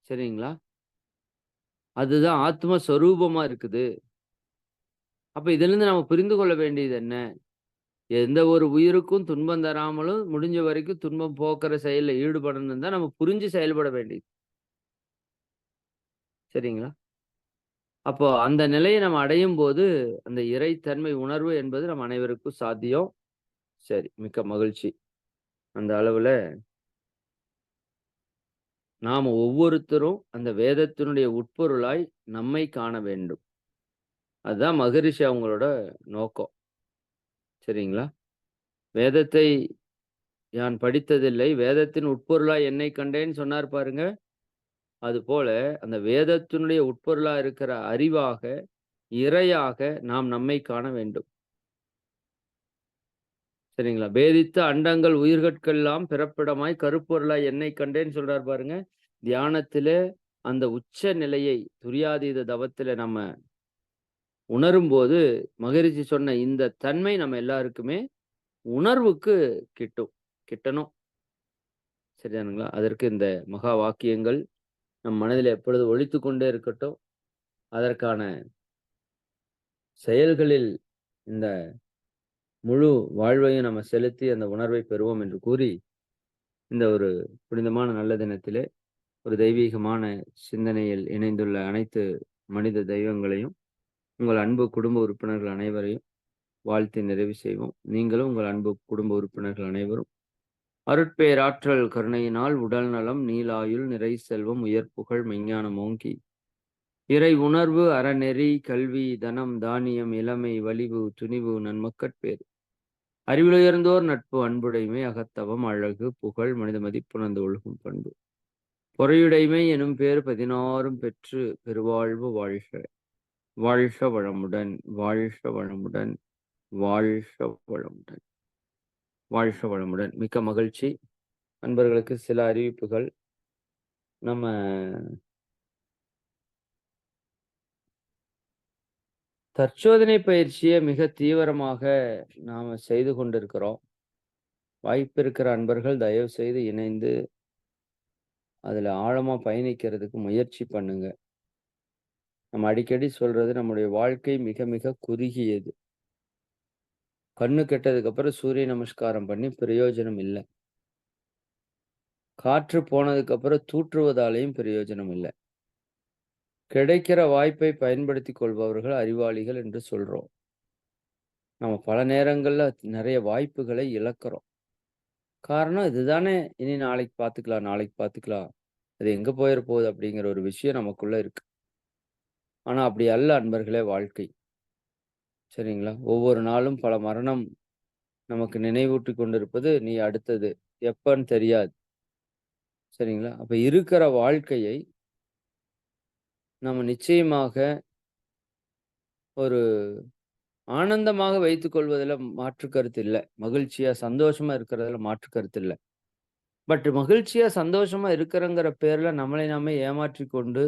சரிங்களா? அதுதான் ஆத்ம சொரூபமா இருக்குது. அப்ப இதிலிருந்து நம்ம புரிந்து கொள்ள வேண்டியது என்ன? எந்த ஒரு உயிருக்கும் துன்பம் தராமலும், முடிஞ்ச வரைக்கும் துன்பம் போக்குற செயல்ல ஈடுபடணும்னு தான் நம்ம புரிஞ்சு செயல்பட வேண்டியது. சரிங்களா? அப்போ அந்த நிலையை நம்ம அடையும்போது, அந்த இறைத்தன்மை உணர்வு என்பது நம் அனைவருக்கும் சாத்தியம். சரி, மிக்க மகிழ்ச்சி. அந்த அளவுல நாம ஒவ்வொருத்தரும் அந்த வேதத்தினுடைய உட்பொருளாய் நம்மை காண வேண்டும். அதுதான் மகரிஷி அவங்களோட நோக்கம். சரிங்களா? வேதத்தை யான் படித்ததில்லை. வேதத்தின் உட்பொருளாய் என்னைக் கண்டேன்னு சொன்னார் பாருங்க. அதுபோல அந்த வேதத்தினுடைய உட்பொருளா இருக்கிற அறிவாக, இறையாக நாம் நம்மை காண வேண்டும். சரிங்களா? "பேதித்த அண்டங்கள் உயிர்கட்கெல்லாம் பிறப்பிடமாய் கருப்பொருளாய் என்னைக் கண்டேன்னு" சொல்றார் பாருங்க. தியானத்திலே அந்த உச்ச நிலையை துரியாதீத தவத்தில நம்ம உணரும்போது, மகரிஷி சொன்ன இந்த தன்மை நம்ம எல்லாருக்குமே உணர்வுக்கு கிட்டும். கிட்டணும். சரிதானுங்களா? அதற்கு இந்த மகா வாக்கியங்கள் நம் மனதிலே எப்பொழுதும் ஒலித்துக் கொண்டே இருக்கட்டும். அதற்கான செயல்களில் இந்த முழு வாழ்வையும் நம்ம செலுத்தி அந்த உணர்வை பெறுவோம் என்று கூறி, இந்த ஒரு புனிதமான நல்ல தினத்திலே ஒரு தெய்வீகமான சிந்தனையில் இணைந்துள்ள அனைத்து மனித தெய்வங்களையும், உங்கள் அன்பு குடும்ப உறுப்பினர்கள் அனைவரையும் வாழ்த்தி நிறைவு செய்வோம். நீங்களும் உங்கள் அன்பு குடும்ப உறுப்பினர்கள் அனைவரும் அருட்பேராற்றல் கருணையினால் உடல் நலம், நீளாயுள், நிறை செல்வம், உயர் புகழ், மெஞ்ஞானம் ஓங்கி, இறை உணர்வு, அறநெறி, கல்வி, தனம், தானியம், இளமை, வலிவு, துணிவு, நன்மக்கட்பேறு, அறிவிலுயர்ந்தோர் நட்பு, அன்புடைமை, அகத்தவம், அழகு, புகழ், மனித மதிப்புணர்ந்து ஒழுகும் பண்பு பொறையுடைமை எனும் பேர் 16ம் பெற்று பெருவாழ்வு வாழ்க. வாழ்க வளமுடன், வாழ்க வளமுடன், வாழ்க வளமுடன், வாழ்க வளமுடன். மிக்க மகிழ்ச்சி. நண்பர்களுக்கு சில அறிவிப்புகள். நம்ம தற்சோதனை பயிற்சியை மிக தீவிரமாக நாம செய்து கொண்டிருக்கிறோம். வாய்ப்பு இருக்கிற அன்பர்கள் தயவு செய்து இணைந்து அதுல ஆழமா பயணிக்கிறதுக்கு முயற்சி பண்ணுங்க. நம்ம அடிக்கடி சொல்றது, நம்முடைய வாழ்க்கை மிக மிக குறுகியது. கண்ணு கெட்டதுக்கு அப்புறம் சூரிய நமஸ்காரம் பண்ணி பிரயோஜனம் இல்ல. காற்று போனதுக்கு அப்புறம் தூற்றுவதாலேயும் பிரயோஜனம் இல்ல. கிடைக்கிற வாய்ப்பை பயன்படுத்திக் கொள்பவர்கள் அறிவாளிகள் என்று சொல்றோம். நம்ம பல நேரங்கள்ல நிறைய வாய்ப்புகளை இழக்கிறோம். காரணம் இதுதானே, இனி நாளைக்கு பார்த்துக்கலாம், நாளைக்கு பார்த்துக்கலாம். அது எங்க போயிற போகுது அப்படிங்கிற ஒரு விஷயம் நமக்குள்ள இருக்கு. ஆனா அப்படி அல்ல அன்பர்களே வாழ்க்கை. சரிங்களா? ஒவ்வொரு நாளும் பல மரணம் நமக்கு நினைவூட்டிக் கொண்டிருப்பது, நீ அடுத்தது எப்பன்னு தெரியாது. சரிங்களா? அப்ப இருக்கிற வாழ்க்கையை நம்ம நிச்சயமாக ஒரு ஆனந்தமாக வைத்துக் கொள்வதில மாற்று கருத்து இல்ல. மகிழ்ச்சியா, சந்தோஷமா இருக்கிறதுல மாற்று கருத்து இல்ல. பட் மகிழ்ச்சியா, சந்தோஷமா இருக்கிறங்கிற பேர்ல நம்மளை நாமே ஏமாற்றிக் கொண்டு,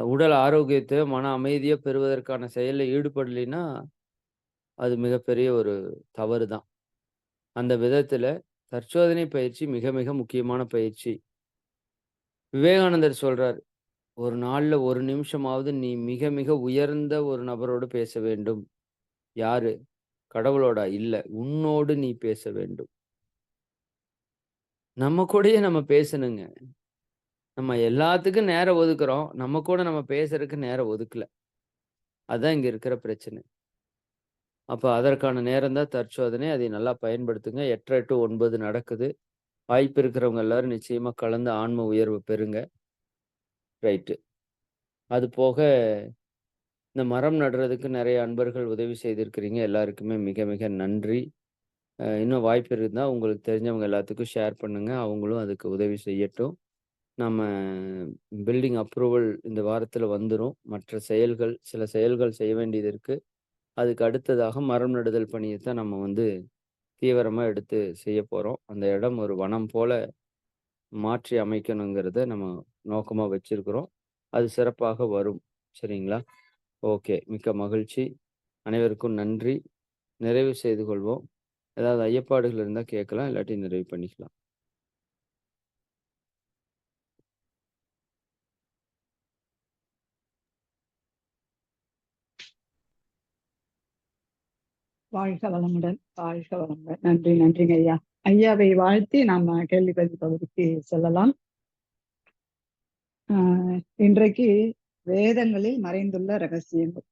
உடல் ஆரோக்கியத்தையோ, மன அமைதியோ பெறுவதற்கான செயல்ல ஈடுபடலைன்னா, அது மிகப்பெரிய ஒரு தவறு தான். அந்த விதத்தில தற்சோதனை பயிற்சி மிக மிக முக்கியமான பயிற்சி. விவேகானந்தர் சொல்றார், "ஒரு நாள்ல 1 நிமிஷமாவது நீ மிக மிக உயர்ந்த ஒரு நபரோடு பேச வேண்டும்." யாரு? கடவுளோடா? இல்ல. உன்னோடு நீ பேச வேண்டும். நம்ம கூடயே நம்ம பேசணுங்க. நம்ம எல்லாத்துக்கும் நேரம் ஒதுக்குறோம். நம்ம கூட நம்ம பேசுறதுக்கு நேரம் ஒதுக்கல. அதான் இங்க இருக்கிற பிரச்சனை. அப்ப அதற்கான நேரம் தான் தற்சோதனை. அதை நல்லா பயன்படுத்துங்க. 8:30 to 9 நடக்குது. வாய்ப்பு இருக்கிறவங்க எல்லாரும் நிச்சயமா கலந்து ஆன்ம உயர்வு பெறுங்க. ரைட்டு. அது போக இந்த மரம் நடுறதுக்கு நெறைய அன்பர்கள் உதவி செய்திருக்கிறீங்க. எல்லாருக்குமே மிக மிக நன்றி. இன்னும் வாய்ப்பு இருந்தா உங்களுக்கு தெரிஞ்சவங்க எல்லாத்துக்கும் ஷேர் பண்ணுங்க. அவங்களும் அதுக்கு உதவி செய்யட்டும். நம்ம பில்டிங் அப்ரூவல் இந்த வாரத்துல வந்துரும். மற்ற செயல்கள், சில செயல்கள் செய்ய வேண்டியது இருக்கு. அதுக்கு அடுத்ததாக மரம் நடுதல் பணியத்தான் நம்ம தீவிரமா எடுத்து செய்யப் போறோம். அந்த இடம் ஒரு வனம் போல மாற்றி அமைக்கணுங்கிறத நம்ம நோக்கமா வச்சிருக்கிறோம். அது சிறப்பாக வரும். சரிங்களா? ஓகே. மிக்க மகிழ்ச்சி. அனைவருக்கும் நன்றி. நிறைவு செய்து கொள்வோம். ஏதாவது ஐயப்பாடுகள் இருந்தா கேட்கலாம். இல்லாட்டி நிறைவு பண்ணிக்கலாம். வாழ்க வளமுடன், வாழ்க வளமுடன். நன்றி, நன்றிங்க ஐயா. ஐயாவை வாழ்த்தி நாம கேள்வி பதில் பகுதிக்கு செல்லலாம். இன்றைக்கு வேதங்களில் மறைந்துள்ள ரகசியங்கள்,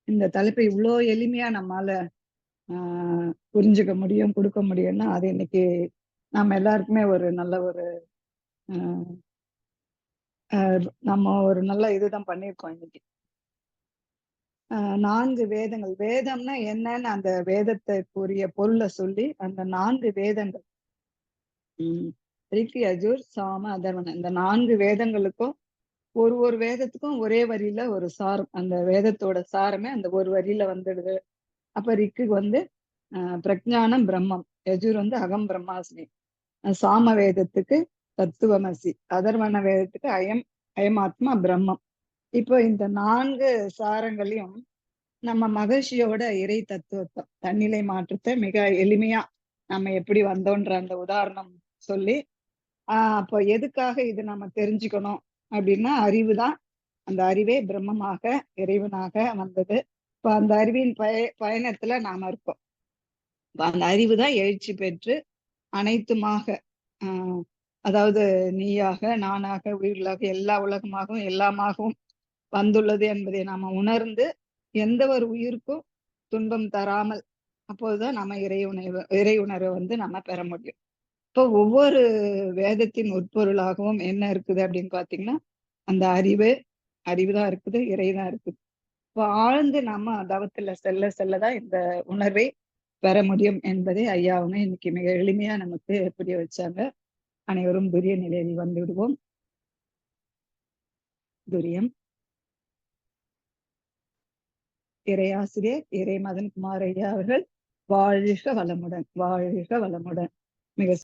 இந்த தலைப்பை இவ்வளோ எளிமையா நம்மால புரிஞ்சுக்க முடியும், கொடுக்க முடியும்னா அது இன்னைக்கு நம்ம எல்லாருக்குமே ஒரு நல்ல ஒரு நம்ம ஒரு நல்ல இதுதான் பண்ணியிருக்கோம் இன்னைக்கு. 4 வேதங்கள், வேதம்னா என்னன்னு அந்த வேதத்துக்குரிய பொருளை சொல்லி அந்த 4 வேதங்கள், ரிக், யஜுர், சாம, அதர்வன, இந்த 4 வேதங்களுக்கும் ஒரு வேதத்துக்கும் ஒரே வரியில ஒரு சாரம், அந்த வேதத்தோட சாரமே அந்த ஒரு வரியில வந்துடுது. அப்ப ரிக்கு பிரஜானம் பிரம்மம், யஜுர் அகம் பிரம்மாஸ்மி, சாம வேதத்துக்கு தத்துவமசி, அதர்வன வேதத்துக்கு அயமாத்மா பிரம்மம். இப்போ இந்த 4 சாரங்களையும் நம்ம மகிழ்ச்சியோட இறை தத்துவத்தை, தன்னிலை மாற்றத்தை மிக எளிமையா நம்ம எப்படி வந்தோன்ற அந்த உதாரணம் சொல்லி, அப்போ எதுக்காக இது நம்ம தெரிஞ்சுக்கணும் அப்படின்னா, அறிவுதான். அந்த அறிவே பிரம்மமாக இறைவனாக வந்தது. இப்ப அந்த அறிவின் பயணத்துல நாம இருக்கோம். அந்த அறிவு தான் எழுச்சி பெற்று அனைத்துமாக, அதாவது நீயாக, நானாக, உயிர்களாக, எல்லா உலகமாகவும் எல்லாமாகவும் வந்துள்ளது என்பதை நாம உணர்ந்து எந்த ஒரு உயிருக்கும் துன்பம் தராமல், அப்போதுதான் நம்ம இறை உணர்வை நம்ம பெற முடியும். இப்போ ஒவ்வொரு வேதத்தின் உட்பொருளாகவும் என்ன இருக்குது அப்படின்னு பாத்தீங்கன்னா, அந்த அறிவுதான் இருக்குது, இறைதான் இருக்குது. இப்போ ஆழ்ந்து நாம தவத்துல செல்ல செல்லதான் இந்த உணர்வை பெற முடியும் என்பதை ஐயாவுமே இன்னைக்கு மிக எளிமையா நமக்கு புரிய வச்சாங்க. அனைவரும் புதிய நிலையில் வந்து விடுவோம். துரியம். இறையாசிரியர் இறை மதன்குமார் ஐயா அவர்கள் வாழ்க வளமுடன், வாழ்க வளமுடன். மிக